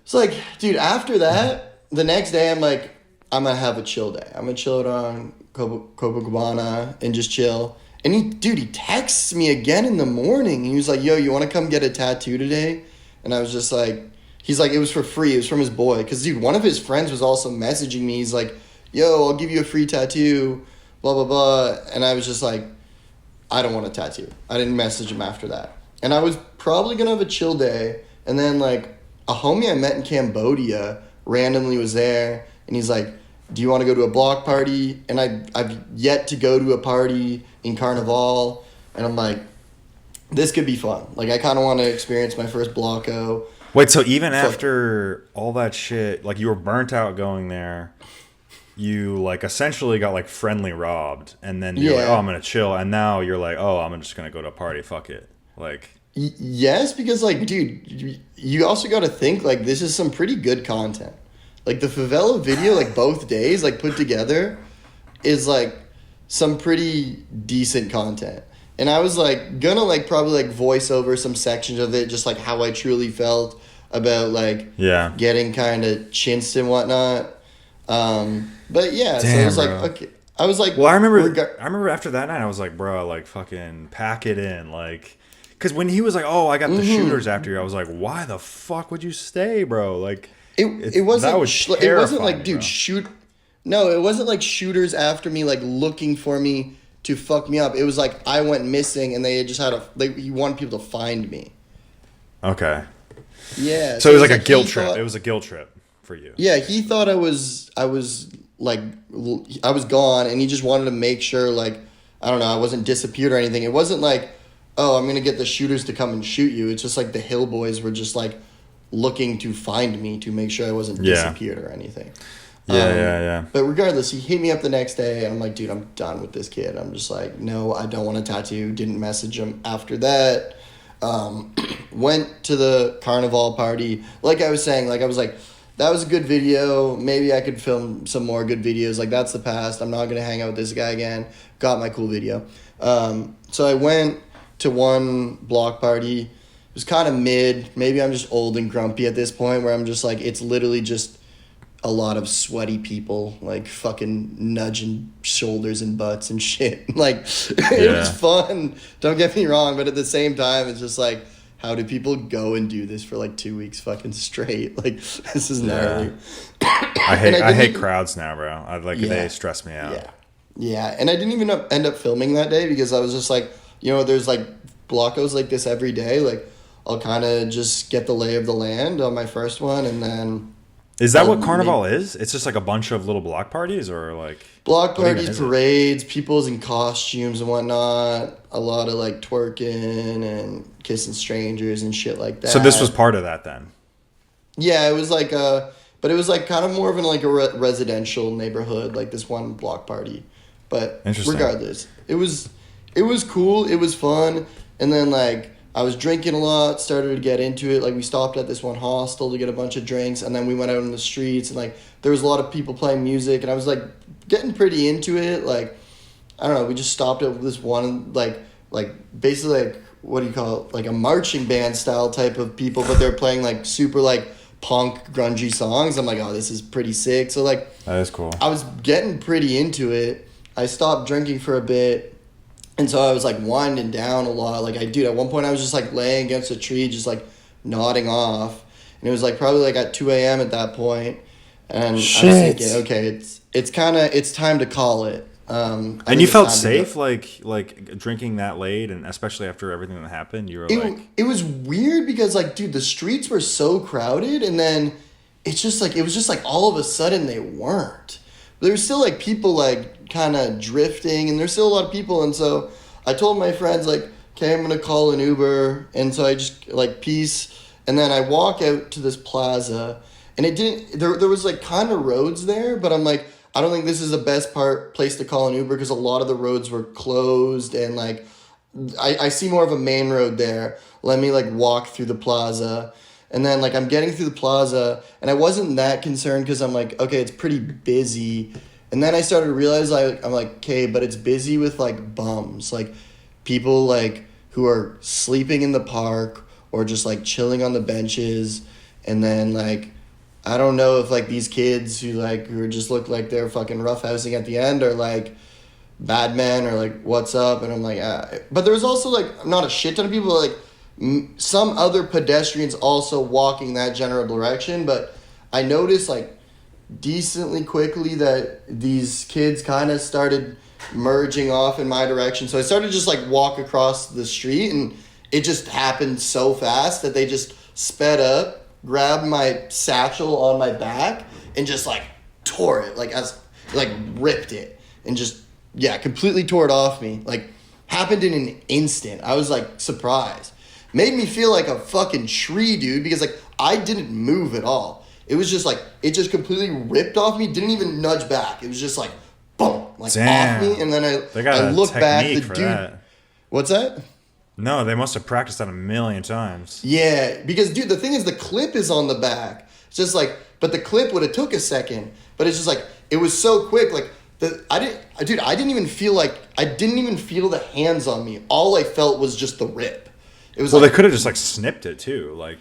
It's like, dude, after that, the next day I'm like, I'm gonna have a chill day. I'm gonna chill it on Copacabana and just chill. And he texts me again in the morning. He was like, yo, you want to come get a tattoo today? And I was just like, he's like, it was for free. It was from his boy. Because, dude, one of his friends was also messaging me. He's like, yo, I'll give you a free tattoo, blah, blah, blah. And I was just like, I don't want a tattoo. I didn't message him after that. And I was probably going to have a chill day. And then, like, a homie I met in Cambodia randomly was there. And he's like, do you want to go to a block party? And I've yet to go to a party in Carnival. And I'm like, this could be fun. Like, I kind of want to experience my first blocko. Wait, so even after all that shit, like you were burnt out going there, you like essentially got like friendly robbed, and then you're like, oh, I'm gonna chill, and now you're like, oh, I'm just gonna go to a party, fuck it. Like, yes, because like, dude, you also got to think like this is some pretty good content. Like the favela video, like both days, like put together, is like some pretty decent content. And I was like gonna like probably like voice over some sections of it, just like how I truly felt about like getting kind of chinsed and whatnot. But yeah, damn, so it was like, bro. okay, I was like, well, I remember after that night, I was like, bro, like fucking pack it in, like, because when he was like, oh, I got the shooters after you, I was like, why the fuck would you stay, bro? Like, it wasn't that was it wasn't like, dude, bro. shoot. No, it wasn't like shooters after me, like looking for me to fuck me up. It was like I went missing and they just had he wanted people to find me. Okay. Yeah. So it was like a guilt trip. It was a guilt trip for you. Yeah, he thought I was like I was gone, and he just wanted to make sure like I don't know, I wasn't disappeared or anything. It wasn't like, oh, I'm gonna get the shooters to come and shoot you. It's just like the Hill boys were just like looking to find me to make sure I wasn't disappeared or anything. Yeah. But regardless, he hit me up the next day, and I'm like, dude, I'm done with this kid. I'm just like, no, I don't want a tattoo. Didn't message him after that. Went to the Carnival party. Like I was saying, like I was like, that was a good video. Maybe I could film some more good videos. Like, that's the past. I'm not going to hang out with this guy again. Got my cool video. So I went to one block party. It was kind of mid. Maybe I'm just old and grumpy at this point where I'm just like, it's literally just a lot of sweaty people, like fucking nudging shoulders and butts and shit. Like, it was fun. Don't get me wrong. But at the same time, it's just like, how do people go and do this for like 2 weeks fucking straight? Like, this is gnarly. I hate crowds now, bro. They stress me out. Yeah. And I didn't even end up filming that day because I was just like, you know, there's like blockos like this every day. Like, I'll kind of just get the lay of the land on my first one, and then Is that I'll what make Carnival is? It's just like a bunch of little block parties, or like block what even parties, is it? parades, people's in costumes and whatnot. A lot of like twerking and kissing strangers and shit like So this was that. part of that then. Yeah, it was like but it was like kind of more of an like a residential neighborhood, like this one block party. But Interesting. regardless, it was cool. It was fun, and then like I was drinking a lot, started to get into it. Like we stopped at this one hostel to get a bunch of drinks, and then we went out in the streets, and like there was a lot of people playing music, and I was like getting pretty into it. Like I don't know, we just stopped at this one like basically like what do you call it? Like a marching band style type of people, but they're playing like super like punk grungy songs. I'm like, oh, this is pretty sick. So like That is cool. I was getting pretty into it. I stopped drinking for a bit, and so I was like winding down a lot. Like at one point I was just like laying against a tree, just like nodding off, and it was like probably like at 2 a.m. at that point, and I was thinking, Shit. okay, it's time to call it. I And think you it's felt time to go. safe, like drinking that late, and especially after everything that happened, you were it like, it was weird because like dude the streets were so crowded, and then it's just like it was just like all of a sudden they weren't. There were still like people like kind of drifting, and there's still a lot of people, and so I told my friends like, okay, I'm gonna call an Uber, and so I just like peace, and then I walk out to this plaza, and it didn't there was like kind of roads there, but I'm like, I don't think this is the best place to call an Uber because a lot of the roads were closed, and like I see more of a main road there. Let me like walk through the plaza. And then like I'm getting through the plaza, and I wasn't that concerned because I'm like, okay, it's pretty busy. And then I started to realize I'm like, okay, but it's busy with like bums, like people like who are sleeping in the park or just like chilling on the benches. And then like I don't know if like these kids who just look like they're fucking roughhousing at the end are like bad men or like what's up. And I'm like, but there was also like not a shit ton of people, but like some other pedestrians also walking that general direction. But I noticed like decently quickly that these kids kind of started merging off in my direction, so I started to just like walk across the street, and it just happened so fast that they just sped up, grabbed my satchel on my back, and just like tore it, like ripped it, and just yeah, completely tore it off me. Like happened in an instant. I was like surprised. Made me feel like a fucking tree, dude, because like I didn't move at all. It was just like it just completely ripped off me, didn't even nudge back. It was just like boom, like off me, damn, and then they got I a look back, the technique for dude. that. What's that? No, they must have practiced that a million times. Yeah, because dude, the thing is the clip is on the back. It's just like, but the clip would have took a second, but it's just like it was so quick. Like I didn't even feel the hands on me. All I felt was just the rip. It was Well, they like could have just like snipped it too, like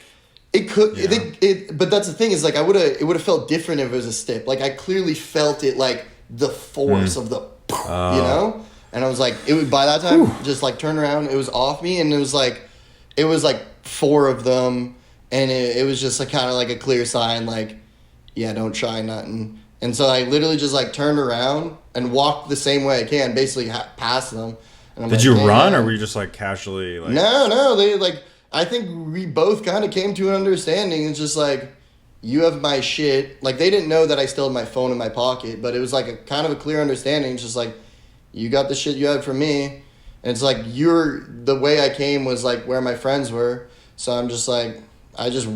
it could, you know. but that's the thing is like it would have felt different if it was a stip. Like I clearly felt it, like the force of the, you know. And I was like, it would by that time just like turn around. It was off me, and it was like four of them, and it was just like kind of like a clear sign, like, yeah, don't try nothing. And so I literally just like turned around and walked the same way I can, basically past them. And I'm Did like, you "Hey, run, or man." were you just like casually like? No, they like. I think we both kind of came to an understanding. It's just like, you have my shit. Like they didn't know that I still had my phone in my pocket, but it was like a kind of a clear understanding. It's just like, you got the shit you had from me, and it's like the way I came was like where my friends were. So I'm just like, I just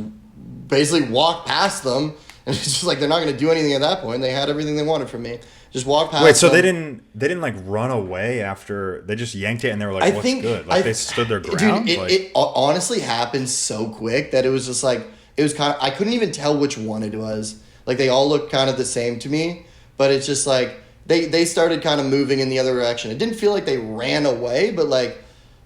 basically walked past them, and it's just like they're not gonna do anything at that point. They had everything they wanted from me. Just walk past. Wait, so them. they didn't like run away after they just yanked it, and they were like, I "What's think good?" Like they stood their dude, ground. it, like, it honestly happened so quick that it was just like it was kind of I couldn't even tell which one it was. Like they all looked kind of the same to me, but it's just like they started kind of moving in the other direction. It didn't feel like they ran away, but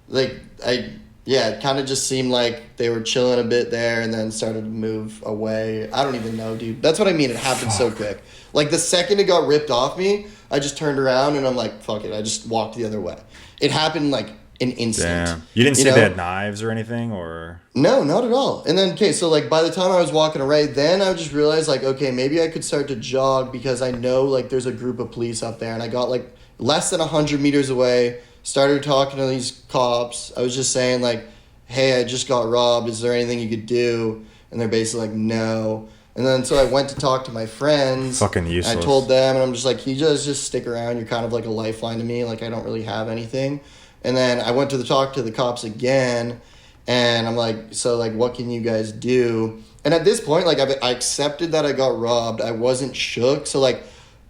it kind of just seemed like they were chilling a bit there and then started to move away. I don't even know, dude. That's what I mean. It happened so quick. Like the second it got ripped off me, I just turned around and I'm like, fuck it. I just walked the other way. It happened like an instant. damn, you didn't say know? they had knives or anything, or No, not at all. And then, okay, so like by the time I was walking away, then I just realized like, okay, maybe I could start to jog because I know like there's a group of police up there, and I got like less than 100 meters away, started talking to these cops. I was just saying like, hey, I just got robbed. Is there anything you could do? And they're basically like, no. And then so I went to talk to my friends. Fucking useless. I told them, and I'm just like, can you just stick around? You're kind of like a lifeline to me. Like, I don't really have anything. And then I went to talk to the cops again, and I'm like, so, like, what can you guys do? And at this point, like, I accepted that I got robbed. I wasn't shook. So, like,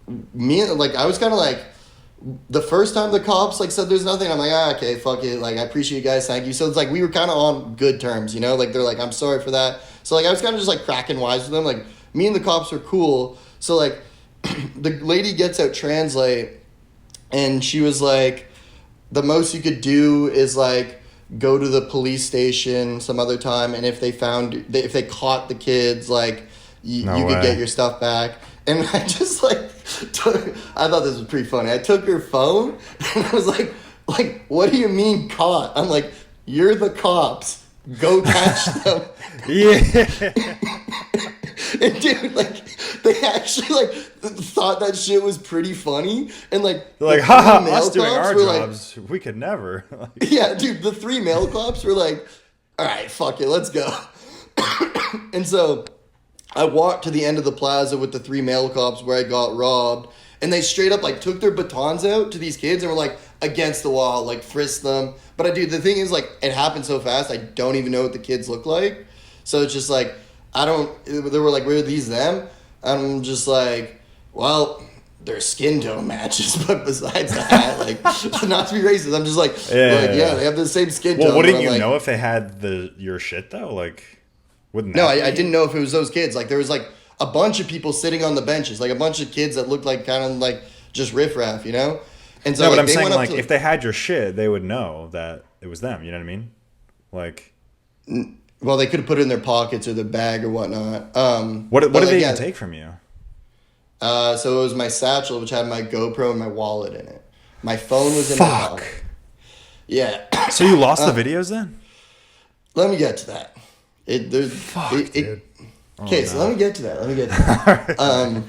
I was kind of like, the first time the cops, like, said there's nothing, I'm like, okay, fuck it. Like, I appreciate you guys. Thank you. So, it's like, we were kind of on good terms, you know? Like, they're like, I'm sorry for that. So, like, I was kind of just, like, cracking wise with them. Like, me and the cops are cool. So, like, the lady gets out Translate, and she was like, the most you could do is, like, go to the police station some other time, and if they caught the kids, like, you could get your stuff back. And I just, like, I thought this was pretty funny. I took her phone, and I was like, what do you mean caught? I'm like, you're the cops. Go catch them. Yeah. And dude, like, they actually, like, thought that shit was pretty funny. And, like, They're like, haha, us doing our jobs, we could never. Yeah, dude, the 3 male cops were like, all right, fuck it, let's go. And so I walked to the end of the plaza with the 3 male cops where I got robbed. And they straight up, like, took their batons out to these kids and were, like, against the wall, like, frisked them. But, dude, the thing is, like, it happened so fast, I don't even know what the kids look like. So it's just, like, they were like, were these them? I'm just like, well, their skin tone matches. But besides that, like, not to be racist, I'm just like, yeah, they have the same skin tone. Well, wouldn't you know if they had your shit, though? Like, wouldn't that No, I didn't know if it was those kids. Like, there was, like, a bunch of people sitting on the benches, like a bunch of kids that looked like kind of like just riffraff, you know? And so, no, like, but I'm they saying, went up like, to, if they had your shit, they would know that it was them. You know what I mean? Like, well, they could have put it in their pockets or their bag or whatnot. what did like, they even take from you? So it was my satchel, which had my GoPro and my wallet in it. My phone was in my wallet. Yeah. So you lost the videos then? Let me get to that. Dude. Okay, so let me get to that.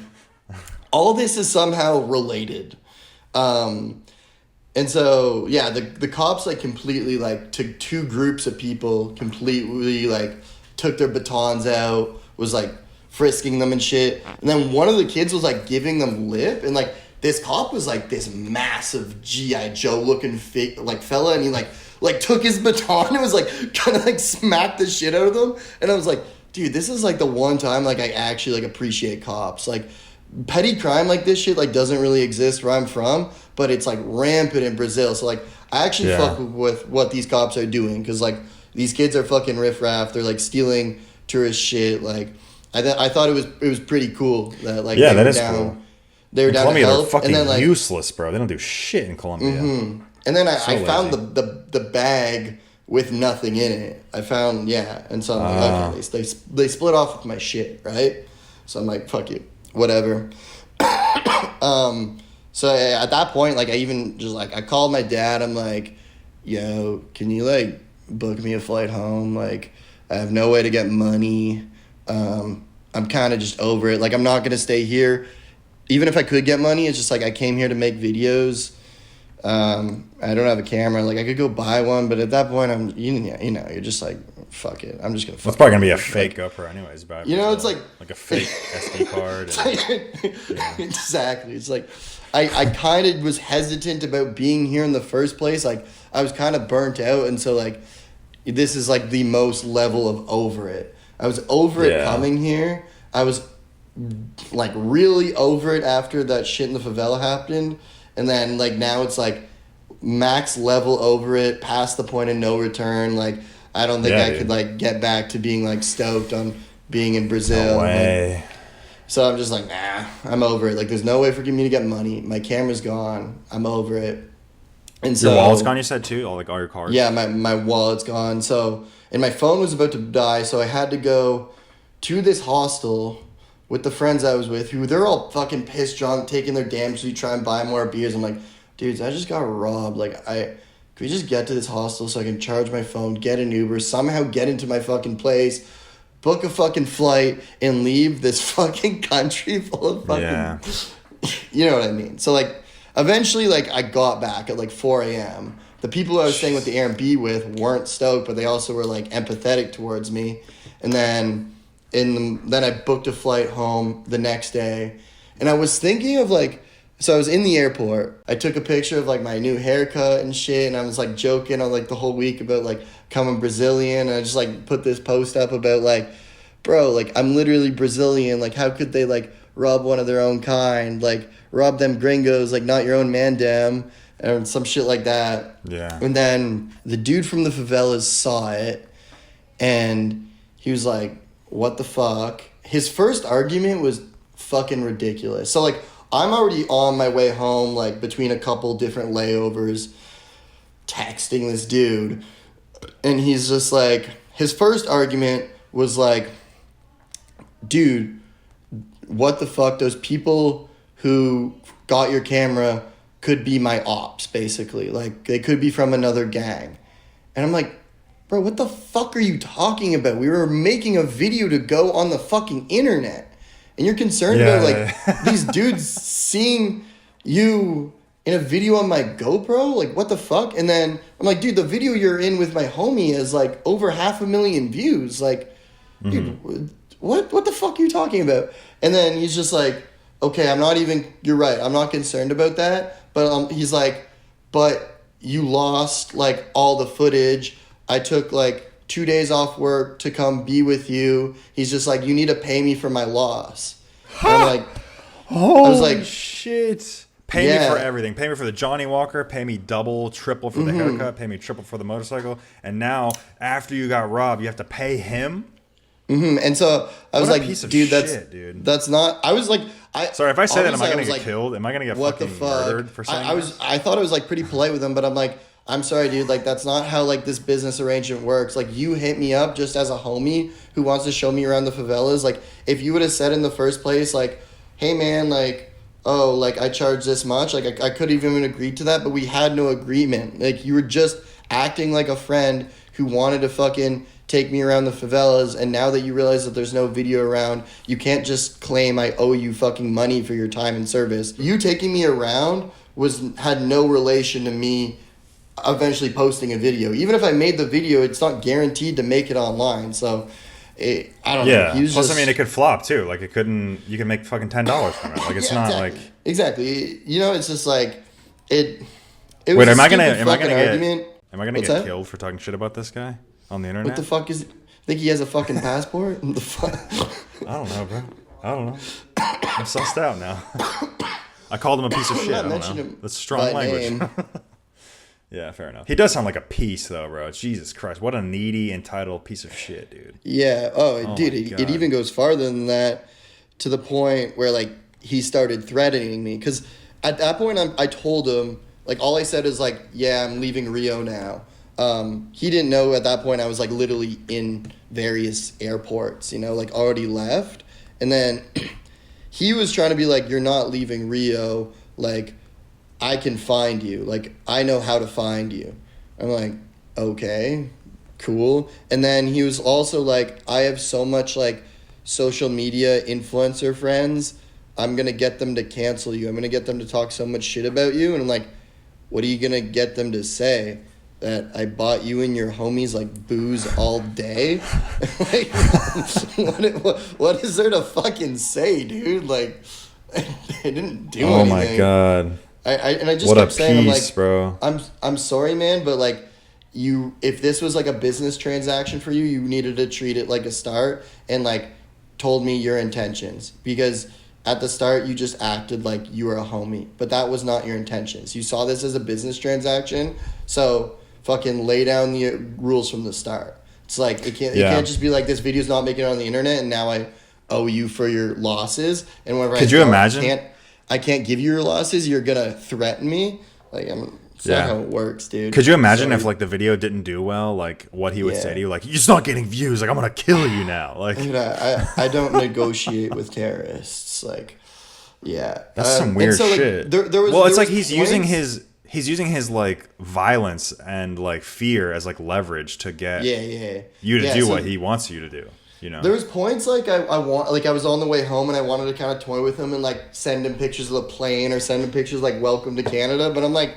All this is somehow related. And so, yeah, the cops, like, completely, like, took 2 groups of people, completely, like, took their batons out, was, like, frisking them and shit. And then one of the kids was, like, giving them lip. And, like, this cop was, like, this massive G.I. Joe-looking like, fella. And he, like took his baton and was, like, kind of, like, smacked the shit out of them. And I was like, dude, this is, like, the one time, like, I actually, like, appreciate cops. Like, petty crime like this shit, like, doesn't really exist where I'm from, but it's, like, rampant in Brazil. So, like, I actually fuck with what these cops are doing, because, like, these kids are fucking riffraff. They're, like, stealing tourist shit. Like, I thought it was pretty cool that, like, yeah, that is cool. They were down Colombia, to help. they're fucking and then, like, useless, bro. They don't do shit in Colombia. Mm-hmm. And then I found lazy. the bag with nothing in it. I found, and so I'm like, okay, they split off with my shit, right? So I'm like, fuck you, whatever. So at that point, like, I even just, like, I called my dad. I'm like, yo, can you, like, book me a flight home? Like, I have no way to get money. I'm kind of just over it. Like, I'm not going to stay here. Even if I could get money, it's just, like, I came here to make videos. I don't have a camera. Like, I could go buy one, but at that point, you're just like, fuck it. I'm just gonna. It's probably gonna be a fake GoPro, anyways. But you know, it's like a fake SD card. And, Exactly. It's like I kind of was hesitant about being here in the first place. Like, I was kind of burnt out, and so, like, this is, like, the most level of over it. I was over it coming here. I was, like, really over it after that shit in the favela happened. And then, like, now it's, like, max level over it, past the point of no return. Like, I don't think I could, like, get back to being, like, stoked on being in Brazil. No way. Like, so I'm just like, nah, I'm over it. Like, there's no way for me to get money. My camera's gone. I'm over it. And so, your wallet's gone, you said, too? All your cards? Yeah, my wallet's gone. So, and my phone was about to die, so I had to go to this hostel with the friends I was with, who they're all fucking pissed drunk, taking their damn sweet, try and buy more beers. I'm like, dudes, I just got robbed. Like, can we just get to this hostel so I can charge my phone, get an Uber, somehow get into my fucking place, book a fucking flight, and leave this fucking country full of fucking... Yeah. You know what I mean? So, like, eventually, like, I got back at, like, 4 a.m., the people I was staying with the Airbnb with weren't stoked, but they also were like empathetic towards me. And then then I booked a flight home the next day, and I was thinking of like, so I was in the airport. I took a picture of like my new haircut and shit, and I was like joking on like the whole week about like coming Brazilian. And I just like put this post up about like, bro, like I'm literally Brazilian. Like how could they like rob one of their own kind? Like rob them gringos, like not your own man, damn, and some shit like that. Yeah. And then the dude from the favelas saw it, and he was like, what the fuck? His first argument was fucking ridiculous. So like I'm already on my way home, like between a couple different layovers, texting this dude, and he's just like, his first argument was like, dude, what the fuck? Those people who got your camera could be my ops, basically. Like, they could be from another gang. And I'm like, bro, what the fuck are you talking about? We were making a video to go on the fucking internet. And you're concerned about, like, these dudes seeing you in a video on my GoPro? Like, what the fuck? And then I'm like, dude, the video you're in with my homie is, like, over 500,000 views. Like, dude, what the fuck are you talking about? And then he's just like, okay, you're right, I'm not concerned about that. But he's like, but you lost, like, all the footage. I took, like, 2 days off work to come be with you. He's just like, you need to pay me for my loss. And I'm like, Holy I was like, shit. Pay me for everything. Pay me for the Johnny Walker. Pay me double, triple for the haircut. Pay me triple for the motorcycle. And now, after you got robbed, you have to pay him? And so I was like, dude, dude. that's not. I was like, sorry, if I say that, am I going to get like, killed? Am I going to get what fucking the fuck? murdered for saying that? I thought I was like pretty polite with him, but I'm like, I'm sorry, dude. Like, that's not how like this business arrangement works. Like, you hit me up just as a homie who wants to show me around the favelas. Like, if you would have said in the first place, like, hey man, like, oh, like I charge this much. Like, I could have even agreed to that, but we had no agreement. Like, you were just acting like a friend who wanted to fucking take me around the favelas, and now that you realize that there's no video around, you can't just claim I owe you fucking money for your time and service. You taking me around had no relation to me eventually posting a video. Even if I made the video, it's not guaranteed to make it online. So I don't know. Yeah. Plus, I mean, it could flop too. Like, you can make fucking $10 from it. Like, it's not exactly. like exactly. You know, it's just like it. Wait, was am I argument. gonna get killed for talking shit about this guy on the internet? What the fuck is? Think he has a fucking passport? What the fuck? I don't know, bro. I don't know. I'm sussed out now. I called him a piece of shit. I don't know. That's strong language. Yeah, fair enough. He does sound like a piece, though, bro. Jesus Christ. What a needy, entitled piece of shit, dude. Yeah. Oh dude, it even goes farther than that, to the point where, like, he started threatening me. Because at that point, I told him, like, all I said is, like, yeah, I'm leaving Rio now. He didn't know at that point I was, like, literally in various airports, you know, like, already left. And then he was trying to be like, you're not leaving Rio, like, I can find you. Like, I know how to find you. I'm like, okay, cool. And then he was also like, I have so much, like, social media influencer friends. I'm going to get them to cancel you. I'm going to get them to talk so much shit about you. And I'm like, what are you going to get them to say? That I bought you and your homies, like, booze all day? Like, what is there to fucking say, dude? Like, I didn't do anything. Oh my God. I just what kept a saying, piece, I'm like, bro. I'm sorry, man, but, like, if this was, like, a business transaction for you, you needed to treat it like a start and, like, told me your intentions. Because at the start, you just acted like you were a homie. But that was not your intentions. You saw this as a business transaction, so fucking lay down the rules from the start. It's like, it can't just be like, this video's not making it on the internet and now I owe you for your losses. And whenever I can't give you your losses, you're gonna threaten me. Like, it's not how it works, dude. Could you imagine if, like, the video didn't do well, like, what he would say to you? Like, it's not getting views. Like, I'm gonna kill you now. Like, dude, I don't negotiate with terrorists. Like, yeah, that's some weird shit. Like, it's like he's using his like violence and like fear as like leverage to get you to do what he wants you to do. You know, there was points like I was on the way home and I wanted to kind of toy with him and like send him pictures of the plane or send him pictures like welcome to Canada, but I'm like,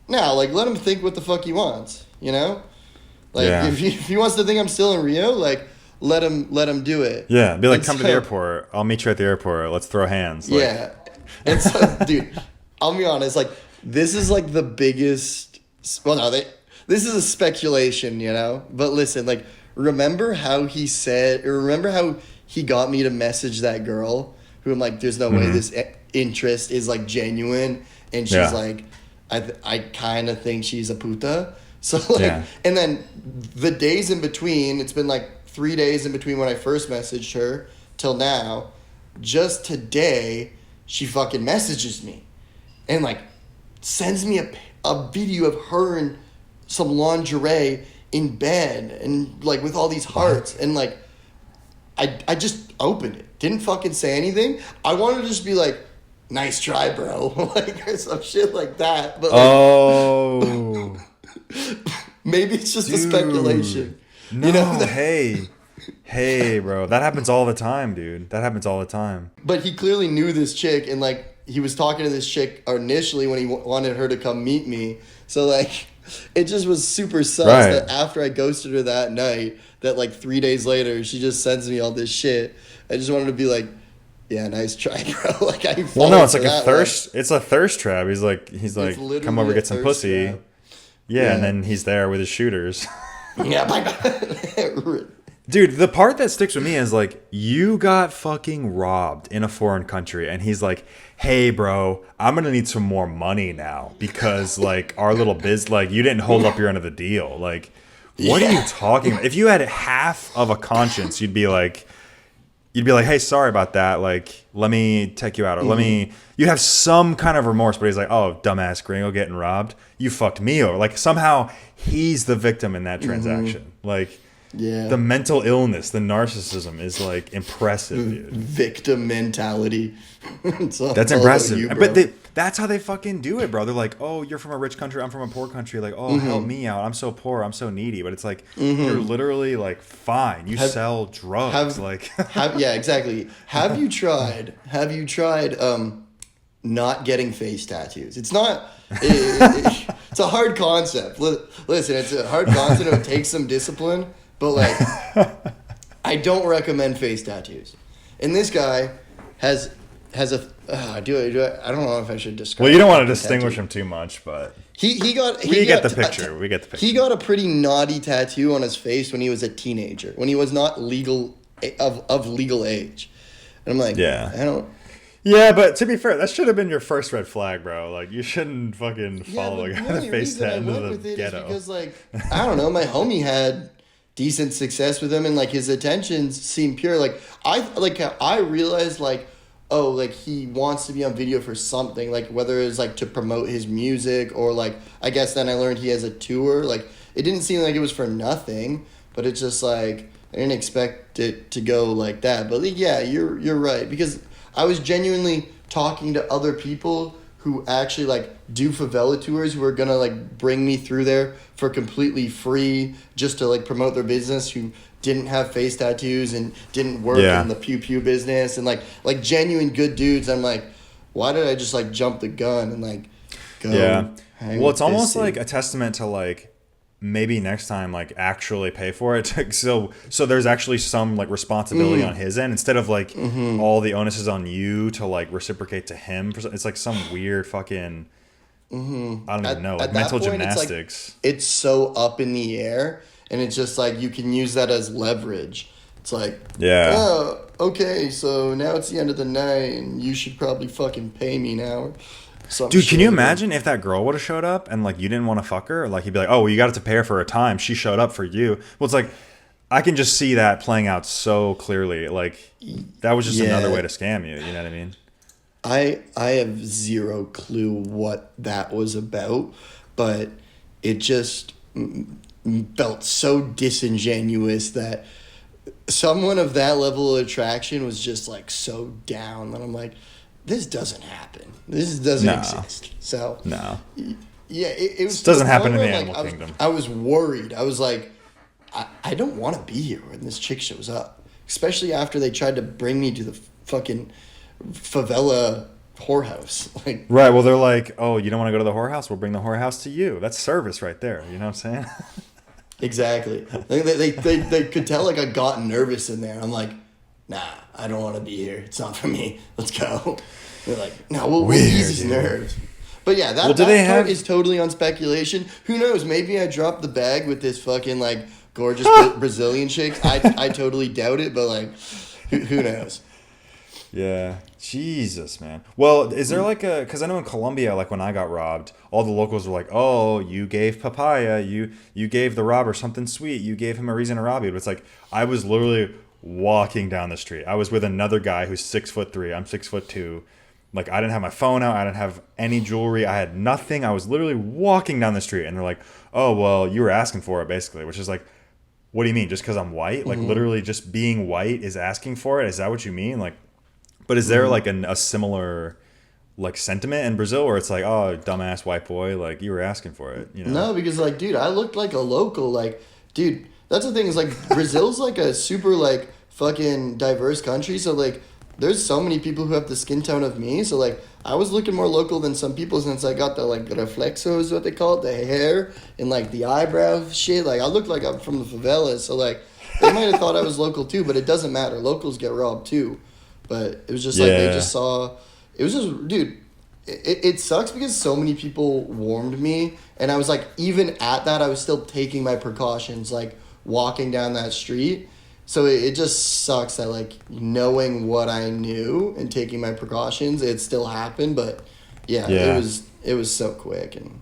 Now, like, let him think what the fuck he wants, you know? Like, Yeah. if he wants to think I'm still in Rio, like, let him do it. Yeah, be like, And come to the airport. I'll meet you at the airport. Let's throw hands. Like, Yeah. And so, dude, I'll be honest, like, this is like the biggest, well, no, this is a speculation, you know? But listen, like, remember how he got me to message that girl who I'm like, there's no way this interest is like genuine. And she's like, I kind of think she's a puta. So like, and then the days in between, it's been like 3 days in between when I first messaged her till now. Just today, she fucking messages me and like sends me a video of her in some lingerie in bed and like with all these hearts. And like, I just opened it. Didn't fucking say anything. I wanted to just be like, nice try, bro. Like, or some shit like that. But like, maybe it's just a speculation. No, you know, hey, bro. That happens all the time, dude. That happens all the time. But he clearly knew this chick, and like he was talking to this chick initially when he wanted her to come meet me. So like, it just was super sus that after I ghosted her that night, that like 3 days later she just sends me all this shit. I just wanted to be like, yeah, nice try, bro. Like I. Well, no, it's like a thirst. It's a thirst trap. He's like, come over, get some pussy. Yeah, and then he's there with his shooters. Yeah, bye. Dude, the part that sticks with me is like, you got fucking robbed in a foreign country, and he's like, hey, bro, I'm gonna need some more money now because like our little like you didn't hold up your end of the deal. Like, what are you talking about? If you had half of a conscience, you'd be like, hey, sorry about that. Like, let me take you out. Or you have some kind of remorse, but he's like, oh, dumbass gringo getting robbed. You fucked me over. Like, somehow he's the victim in that transaction. Like, the mental illness, the narcissism is like impressive, dude. Victim mentality. That's impressive. But that's how they fucking do it, bro. They're like, oh, you're from a rich country, I'm from a poor country. Like, oh, help me out. I'm so poor, I'm so needy. But it's like, you're literally like, fine. You sell drugs. Yeah, exactly. Have you tried not getting face tattoos? It's not. It's a hard concept. Listen, it's a hard concept. It takes some discipline. But like, I don't recommend face tattoos. And this guy has a. I don't know if I should describe. Well, you don't want to distinguish him too much, but we get the picture. We get the picture. He got a pretty naughty tattoo on his face when he was a teenager, when he was not legal age. And I'm like, I don't. Yeah, but to be fair, that should have been your first red flag, bro. Like, you shouldn't fucking follow a guy with a face tat into the ghetto. Because, like, I don't know, my homie had decent success with him, and like his intentions seem pure. Like I realized like, oh, like he wants to be on video for something, like whether it's like to promote his music or like, I guess then I learned he has a tour. Like, it didn't seem like it was for nothing, but it's just like I didn't expect it to go like that. But like, yeah, you're right, because I was genuinely talking to other people who actually like do favela tours, who are gonna like bring me through there for completely free just to like promote their business, who didn't have face tattoos and didn't work in the pew business, and like genuine good dudes. I'm like, why did I just like jump the gun and like go? Yeah. Well, it's almost like a testament to like, maybe next time like actually pay for it. so there's actually some like responsibility on his end, instead of like all the onus is on you to like reciprocate to him. It's like some weird fucking I don't even know, like mental point, gymnastics. It's so up in the air, and it's just like you can use that as leverage. It's like, oh, okay, so now it's the end of the night and you should probably fucking pay me now. Dude, can you imagine if that girl would have showed up and like you didn't want to fuck her? Or, like, he'd be like, oh, well, you got to pay her for a time. She showed up for you. Well, it's like, I can just see that playing out so clearly. Like, that was just another way to scam you. You know what I mean? I have zero clue what that was about, but it just felt so disingenuous that someone of that level of attraction was just like so down that I'm like, this doesn't happen. This doesn't exist. So yeah, it was. This doesn't happen in the animal kingdom. I was worried. I was like, I don't want to be here when this chick shows up, especially after they tried to bring me to the fucking favela whorehouse. Like, Right. Well, they're like, oh, you don't want to go to the whorehouse? We'll bring the whorehouse to you. That's service right there. You know what I'm saying? exactly. They could tell like I got nervous in there. I'm like, nah, I don't want to be here. It's not for me. Let's go. They're like, no, we'll ease his nerves. But yeah, that part is totally on speculation. Who knows? Maybe I dropped the bag with this fucking like gorgeous Brazilian chick. I totally doubt it, but like, who knows? Yeah. Jesus, man. Well, is there like a, because I know in Colombia, like when I got robbed, all the locals were like, oh, you gave papaya, you gave the robber something sweet, you gave him a reason to rob you. But it's like, I was literally walking down the street. I was with another guy who's 6'3", I'm 6'2". Like, I didn't have my phone out. I didn't have any jewelry. I had nothing. I was literally walking down the street. And they're like, oh, well, you were asking for it, basically. Which is like, what do you mean? Just because I'm white? Like, literally just being white is asking for it? Is that what you mean? Like, but is there, like, a similar, like, sentiment in Brazil where it's like, oh, dumbass white boy, like, you were asking for it, you know? No, because, like, dude, I looked like a local. Like, dude, that's the thing is, like, Brazil's, like, a super, like, fucking diverse country. So, like, there's so many people who have the skin tone of me. So, like, I was looking more local than some people since I got the, like, reflexo is what they call it, the hair and, like, the eyebrow shit. Like, I looked like I'm from the favelas. So, like, they might have thought I was local, too, but it doesn't matter. Locals get robbed, too. But it was just, like, they just saw... It was just... Dude, it sucks because so many people warned me. And I was, like, even at that, I was still taking my precautions, like, walking down that street. So it just sucks that, like, knowing what I knew and taking my precautions, it still happened. But yeah. it was so quick and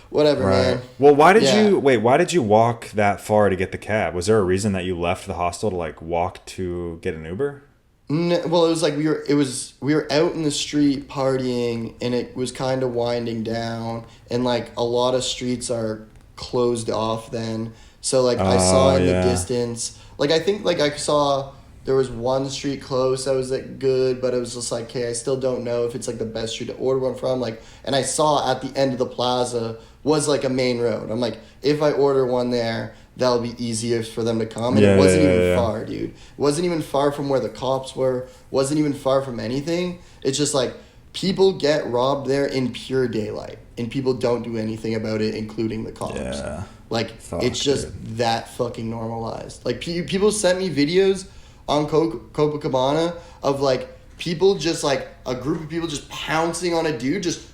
whatever, man. Well, why did you walk that far to get the cab? Was there a reason that you left the hostel to, like, walk to get an Uber? No, well, it was like we were out in the street partying, and it was kind of winding down, and like a lot of streets are closed off then. So like I saw in the distance, like I think like I saw there was one street close that was like good, but it was just like, okay, I still don't know if it's like the best street to order one from. Like, and I saw at the end of the plaza was like a main road. I'm like, if I order one there, that'll be easier for them to come. And it wasn't even far, dude. It wasn't even far from where the cops were. Wasn't even far from anything. It's just like people get robbed there in pure daylight, and people don't do anything about it, including the cops. Yeah. Like, it's just that fucking normalized. Like, people sent me videos on Copacabana of, like, people just, like, a group of people just pouncing on a dude, just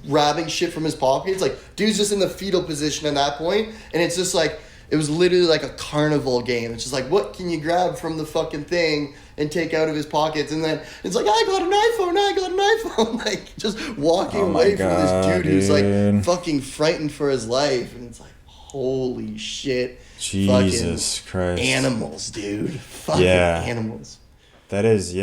grabbing shit from his pockets. Like, dude's just in the fetal position at that point, and it's just, like, it was literally like a carnival game. It's just like, what can you grab from the fucking thing and take out of his pockets? And then it's like, I got an iPhone. Like, just walking away from this dude who's, like, fucking frightened for his life. And it's like, holy shit. Jesus Christ. Animals, dude. Fucking animals. That is,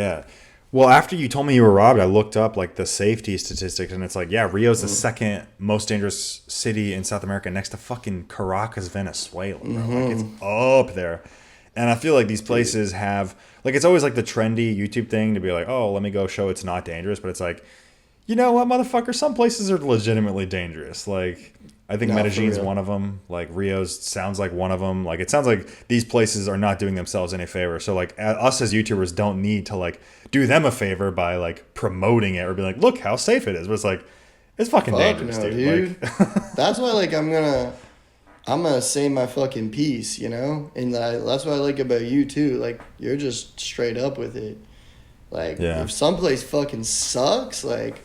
Well, after you told me you were robbed, I looked up like the safety statistics, and it's like, Rio's the second most dangerous city in South America, next to fucking Caracas, Venezuela. Bro. Like, it's up there. And I feel like these places have, like, it's always like the trendy YouTube thing to be like, oh, let me go show it's not dangerous. But it's like, you know what, motherfucker? Some places are legitimately dangerous. Like, I think Medellin's one of them. Like, Rio's sounds like one of them. Like, it sounds like these places are not doing themselves any favor. So, like, us as YouTubers don't need to, like, do them a favor by, like, promoting it or be like, look how safe it is. But it's like, it's fucking dangerous, dude. Like, that's why, like, I'm gonna say my fucking piece, you know? And that's what I like about you, too. Like, you're just straight up with it. Like, if someplace fucking sucks, like...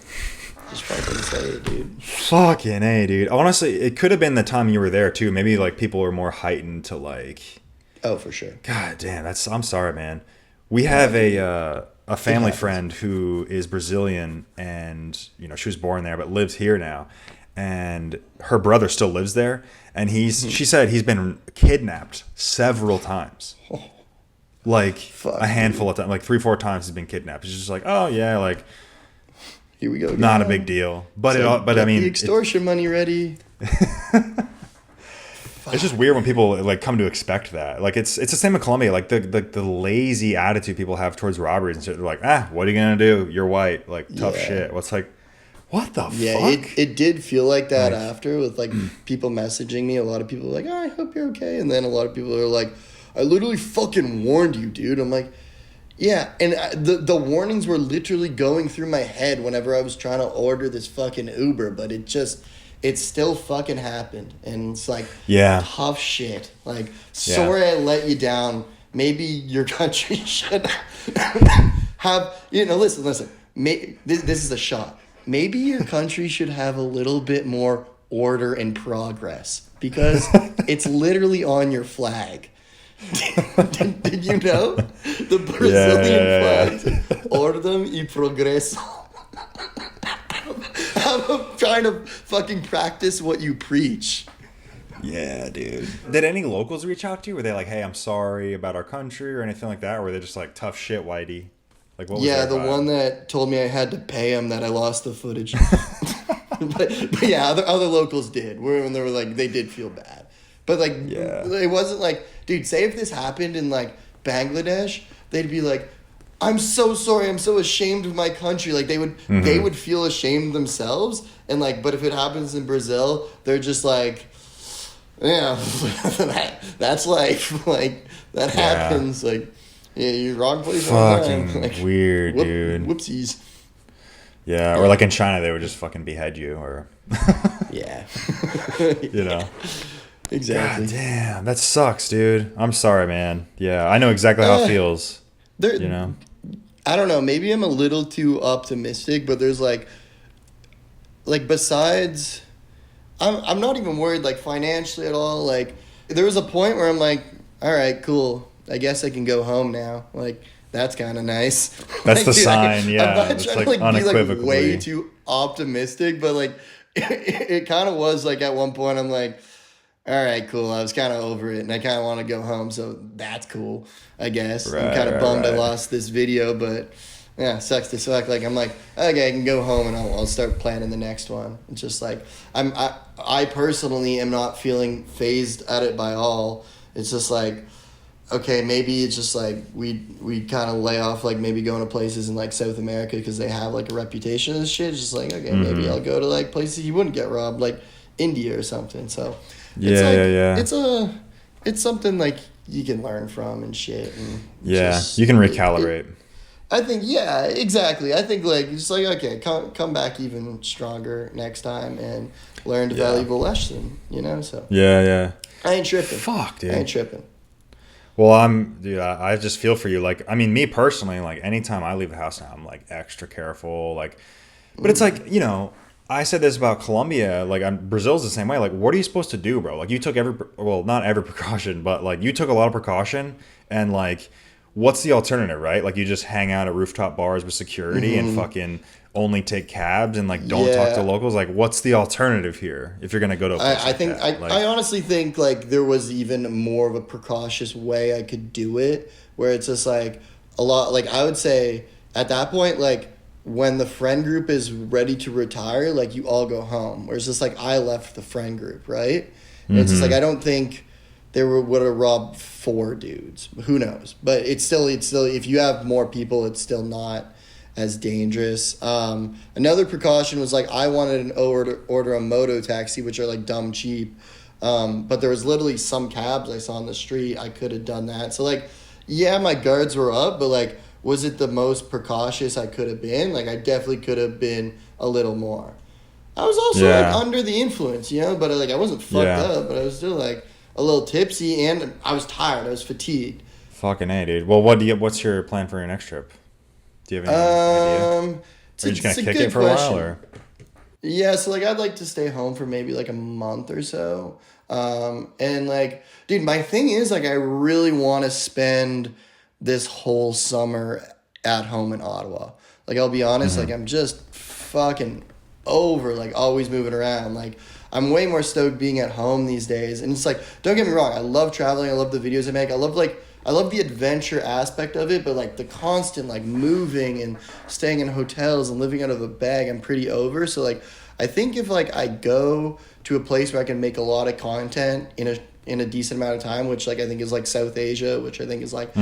Just fucking say it, dude. Fucking A, dude. Honestly, it could have been the time you were there, too. Maybe, like, people were more heightened to, like... Oh, for sure. God damn, I'm sorry, man. We have a family friend who is Brazilian, and, you know, she was born there, but lives here now. And her brother still lives there. And she said he's been kidnapped several times. Like, a handful of times. Like, 3-4 times he's been kidnapped. She's just like, oh, yeah, like... Here we go. Not a big deal, but I mean, the extortion money ready. It's just weird when people like come to expect that. Like it's the same in Colombia. Like the lazy attitude people have towards robberies and shit. They're like, what are you gonna do? You're white. Like tough shit. What's like, what the fuck? It did feel like that after with like people messaging me. A lot of people were like, I hope you're okay, and then a lot of people are like, I literally fucking warned you, dude. I'm like, Yeah, and the warnings were literally going through my head whenever I was trying to order this fucking Uber, but it still fucking happened, and it's like Yeah. tough shit. Like, sorry I let you down. Maybe your country should have, listen. This is a shot. Maybe your country should have a little bit more order and progress, because it's literally on your flag. Did you know the Brazilian flag? Ordem y progresso. I'm trying to fucking practice what you preach. Yeah, dude. Did any locals reach out to you? Were they like, "Hey, I'm sorry about our country" or anything like that? Or were they just like, "Tough shit, Whitey"? Like, what was Yeah, their the vibe? one that told me I had to pay him that I lost the footage. but yeah, other locals did. When they were like, they did feel bad. But like, it wasn't like, dude, say if this happened in like Bangladesh, they'd be like, I'm so sorry, I'm so ashamed of my country. Like they would feel ashamed themselves. And like, but if it happens in Brazil, they're just like, yeah, that's life. Like that happens. Like, yeah, you're wrong place, wrong time. Fucking Like, weird, dude. Whoopsies. Yeah, or like in China, they would just fucking behead you, or Yeah. you know. Exactly. God damn, that sucks, dude. I'm sorry, man. Yeah, I know exactly how it feels. There, You know. I don't know. Maybe I'm a little too optimistic, but there's like besides, I'm not even worried like financially at all. Like there was a point where I'm like, all right, cool. I guess I can go home now. Like that's kind of nice. That's Like, the dude, sign, yeah. I'm not It's, trying like, to like be like unequivocally. way too optimistic, but like it kind of was like at one point I'm like, all right, cool. I was kind of over it, and I kind of want to go home, so that's cool, I guess. I'm kind of bummed I lost this video, but yeah, sucks to suck. Like I'm like, okay, I can go home, and I'll start planning the next one. It's just like I personally am not feeling phased at it by all. It's just like, okay, maybe it's just like we kind of lay off like maybe going to places in like South America because they have like a reputation and shit. It's just like, okay, maybe I'll go to like places you wouldn't get robbed, like India or something. So it's something like you can learn from and shit. And You can recalibrate. I think, yeah, exactly. I think like it's like, okay, come back even stronger next time and learn a valuable lesson. So Yeah. I ain't tripping. Fuck, dude. I ain't tripping. Well, I just feel for you. Like, I mean, me personally, like, anytime I leave the house now, I'm like extra careful. Like, but it's like, I said this about Colombia. Like, Brazil's the same way. Like, what are you supposed to do, bro? Like, you took not every precaution, but like, you took a lot of precaution. And like, what's the alternative, right? Like, you just hang out at rooftop bars with security and fucking only take cabs and like don't talk to locals. Like, what's the alternative here if you're gonna go to a place I think that? I honestly think like there was even more of a precautious way I could do it, where it's just like a lot. Like I would say at that point, like when the friend group is ready to retire, like you all go home. Whereas just like I left the friend group, right? And it's just like I don't think they would have robbed 4 dudes. Who knows? But it's still if you have more people, it's still not as dangerous. Another precaution was like I wanted to order a moto taxi, which are like dumb cheap. But there was literally some cabs I saw on the street. I could have done that. So like, yeah, my guards were up, but like, was it the most precautious I could have been? Like, I definitely could have been a little more. I was also like under the influence, but like I wasn't fucked up, but I was still like a little tipsy and I was tired. I was fatigued. Fucking A, dude. Well, what's your plan for your next trip? Do you have any idea? Are you just gonna kick it for a while, or? Yeah, so like I'd like to stay home for maybe like a month or so. And like, dude, my thing is like I really want to spend this whole summer at home in Ottawa. Like I'll be honest, like I'm just fucking over like always moving around. Like I'm way more stoked being at home these days. And it's like, don't get me wrong, I love traveling, I love the videos I make. I love the adventure aspect of it, but like the constant like moving and staying in hotels and living out of a bag, I'm pretty over. So like I think if like I go to a place where I can make a lot of content in a decent amount of time, which like I think is like South Asia, which I think is like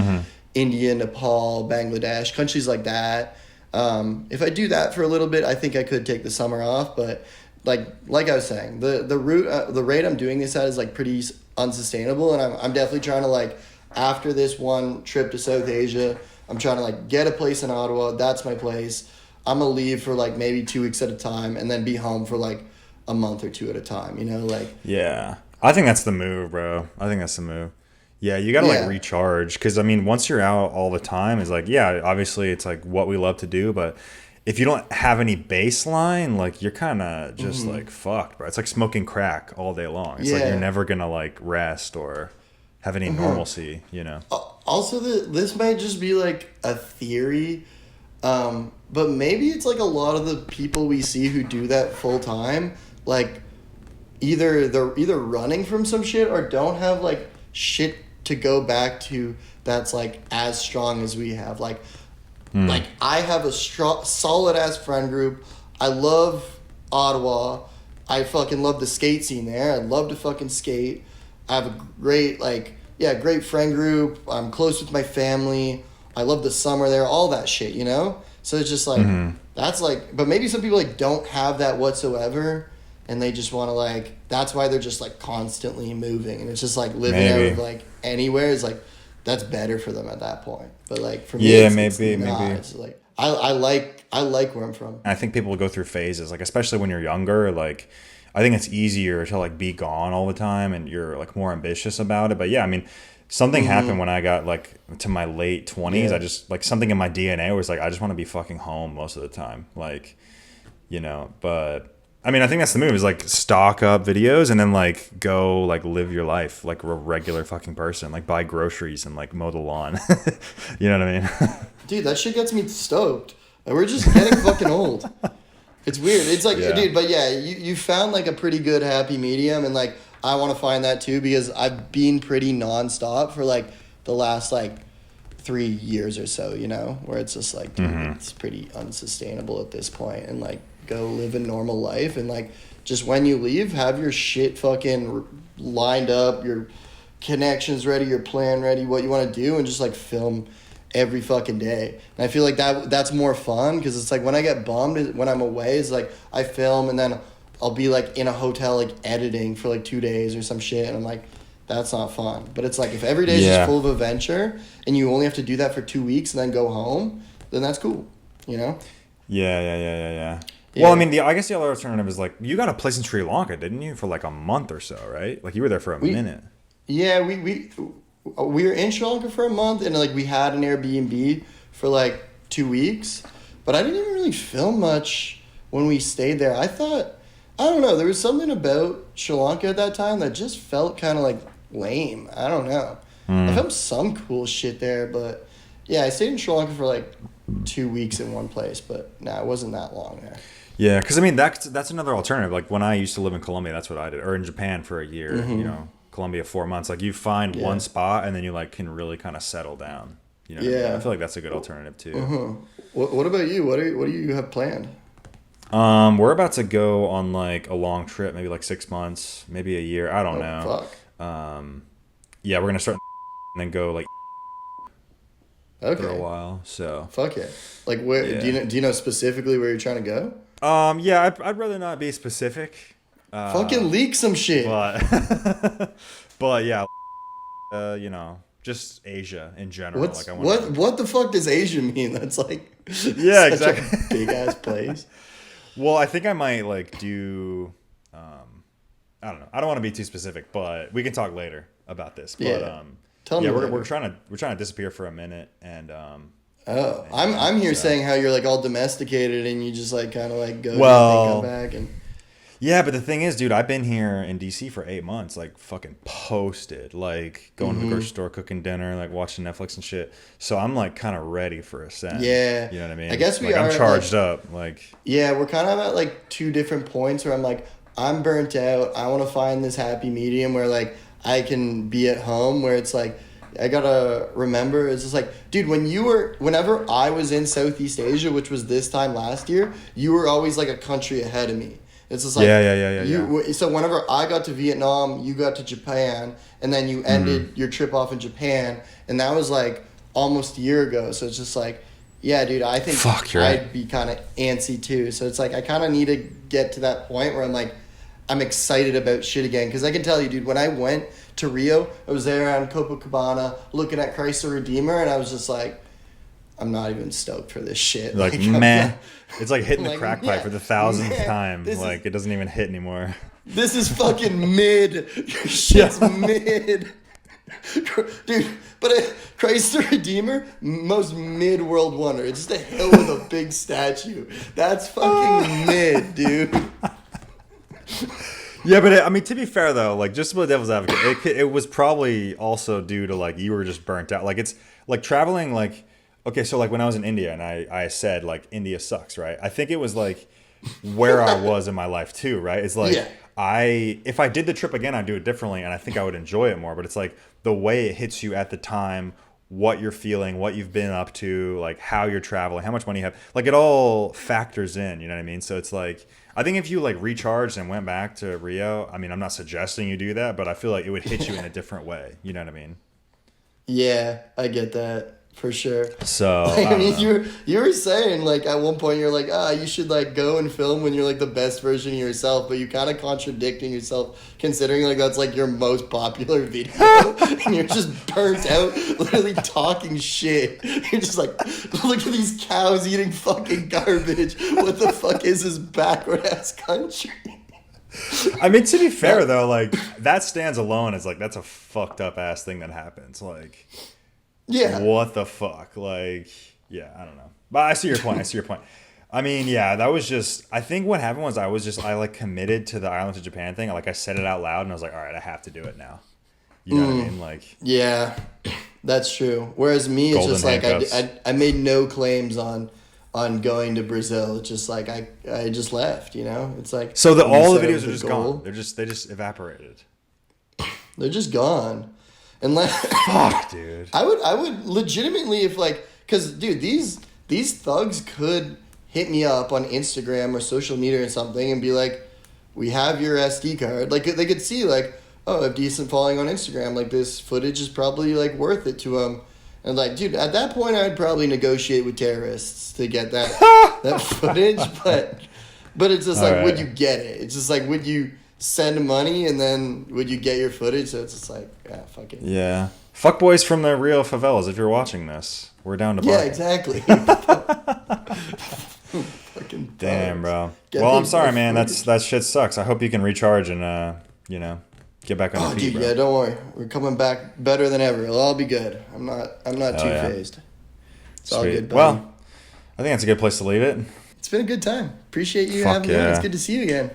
India, Nepal, Bangladesh, countries like that. If I do that for a little bit, I think I could take the summer off. But like I was saying, the rate I'm doing this at is like pretty unsustainable, and I'm definitely trying to like after this one trip to South Asia, I'm trying to like get a place in Ottawa. That's my place. I'm gonna leave for like maybe 2 weeks at a time and then be home for like a month or two at a time, you know, like. Yeah. I think that's the move, bro. I think that's the move. Yeah, you gotta like recharge because I mean, once you're out all the time, it's like yeah, obviously it's like what we love to do, but if you don't have any baseline, like you're kind of just like fucked, bro. It's like smoking crack all day long. It's like you're never gonna like rest or have any normalcy, you know. Also, this might just be like a theory, but maybe it's like a lot of the people we see who do that full time, like they're either running from some shit or don't have like shit to go back to that's like as strong as we have. Like I have a solid ass friend group. I love Ottawa. I fucking love the skate scene there. I love to fucking skate. I have a great great friend group. I'm close with my family. I love the summer there, all that shit, you know? So it's just like that's like, but maybe some people like don't have that whatsoever and they just want to like, that's why they're just like constantly moving and it's just like living out of like anywhere is like that's better for them at that point. But like for me, maybe. It's like I like where I'm from. I think people go through phases, like especially when you're younger. Like I think it's easier to like be gone all the time, and you're like more ambitious about it. But yeah, I mean, something happened when I got like to my late 20s. I just like something in my DNA was like I just want to be fucking home most of the time, like you know. But I mean, I think that's the move is like stock up videos and then like go like live your life like a regular fucking person, like buy groceries and like mow the lawn. You know what I mean? Dude, that shit gets me stoked. Like, we're just getting fucking old. It's weird. It's like, dude, but yeah, you found like a pretty good happy medium and like I want to find that too because I've been pretty nonstop for like the last like 3 years or so, you know, where it's just like, dude, it's pretty unsustainable at this point and like go live a normal life and like just when you leave have your shit fucking lined up, your connections ready, your plan ready, what you want to do and just like film every fucking day. And I feel like that's more fun because it's like when I get bummed when I'm away it's like I film and then I'll be like in a hotel like editing for like 2 days or some shit and I'm like that's not fun. But it's like if every day is just full of adventure and you only have to do that for 2 weeks and then go home, then that's cool, you know? Yeah. Well, I mean, I guess the other alternative is like you got a place in Sri Lanka, didn't you, for like a month or so, right? Like you were there for a minute. Yeah, we were in Sri Lanka for a month and like we had an Airbnb for like 2 weeks, but I didn't even really film much when we stayed there. I don't know, there was something about Sri Lanka at that time that just felt kind of like lame. I don't know. I filmed some cool shit there, but yeah, I stayed in Sri Lanka for like 2 weeks in one place, but it wasn't that long there. Yeah, because I mean that's another alternative. Like when I used to live in Colombia, that's what I did, or in Japan for a year. You know, Colombia 4 months. Like you find one spot and then you like can really kind of settle down. You know, what I mean? I feel like that's a good alternative too. What about you? What do you have planned? We're about to go on like a long trip, maybe like 6 months, maybe a year. I don't know. Fuck. Yeah, we're gonna start and then go like for a while. So fuck yeah. Like where do you know specifically where you're trying to go? Yeah, I'd rather not be specific. Fucking leak some shit. But yeah, you know, just Asia in general. What the fuck does Asia mean? That's like exactly a big ass place. Well, I think I might like do. I don't know. I don't want to be too specific, but we can talk later about this. But tell me. We're trying to disappear for a minute, and I'm here saying how you're like all domesticated and you just like kind of like go and come back and. Yeah, but the thing is, dude, I've been here in DC for 8 months, like fucking posted, like going to the grocery store, cooking dinner, like watching Netflix and shit. So I'm like kind of ready for a set. Yeah, you know what I mean. I guess I'm charged up. Like we're kind of at like two different points where I'm like I'm burnt out. I want to find this happy medium where like I can be at home where it's like. I gotta remember, it's just like, dude, whenever I was in Southeast Asia, which was this time last year, you were always like a country ahead of me. It's just like, So whenever I got to Vietnam, you got to Japan, and then you ended your trip off in Japan, and that was like almost a year ago. So it's just like, yeah, dude, I think I'd be kind of antsy too. So it's like, I kind of need to get to that point where I'm like, I'm excited about shit again. Because I can tell you, dude, when I went to Rio, I was there on Copacabana looking at Christ the Redeemer, and I was just like, I'm not even stoked for this shit. Like, I'm meh. not- It's like hitting the like, crack yeah, pipe for the 1,000th time. this Like, it doesn't even hit anymore. This is fucking mid. Your shit's mid. Dude, but Christ the Redeemer, most mid world wonder. It's just a hill with a big statue. That's fucking mid, dude. Yeah, but I mean, to be fair though, like just to play devil's advocate, it was probably also due to like you were just burnt out. Like it's like traveling. Like okay, so like when I was in India and I said like India sucks, right? I think it was like where I was in my life too, right? It's like Yeah. if I did the trip again, I'd do it differently, and I think I would enjoy it more. But it's like the way it hits you at the time, what you're feeling, what you've been up to, like how you're traveling, how much money you have, like it all factors in. You know what I mean? So it's like I think if you like recharged and went back to Rio, I mean, I'm not suggesting you do that, but I feel like it would hit you in a different way. You know what I mean? Yeah, I get that for sure. So Like, I I don't mean, know. you were saying like at one point you're like, you should like go and film when you're like the best version of yourself, but you kind of contradicting yourself considering like that's like your most popular video, and you're just burnt out, literally talking shit. You're just like, look at these cows eating fucking garbage. What the fuck is this backward ass country? I mean, to be fair though, like that stands alone as like that's a fucked up ass thing that happens. Like, Yeah. what the fuck? Like, yeah, I don't know. But I see your point. I see your point. I mean, yeah, that was just. I think what happened was I like committed to the Island to Japan thing. Like I said it out loud, and I was like, all right, I have to do it now. You know what I mean? Like, Yeah, that's true. Whereas me, it's Golden just like handcuffs. I made no claims on going to Brazil. It's just like I just left. You know, it's like so you all the set up videos are just goal, gone. They just evaporated. They're just gone. And like, Fuck, dude. I would legitimately if like, cause dude, these thugs could hit me up on Instagram or social media or something and be like, we have your SD card. Like they could see like, oh, I have decent following on Instagram. Like this footage is probably like worth it to them. And like, dude, at that point, I'd probably negotiate with terrorists to get that that footage. But it's just like, All would right. you get it? It's just like, would you send money and then would you get your footage? So it's just like, yeah, fuck it. Yeah. Fuck boys from the Rio Favelas, if you're watching this, we're down to Yeah, bargain. exactly. Fucking Damn, thugs. bro. Get Well, I'm the sorry, man. footage. That shit sucks. I hope you can recharge and get back on Oh, your feet, dude, bro. yeah, don't worry. We're coming back better than ever. It'll all be good. I'm not too yeah. phased. It's all Sweet. good, buddy. Well, I think that's a good place to leave it. It's been a good time. Appreciate you Fuck having me on. It's yeah. good to see you again.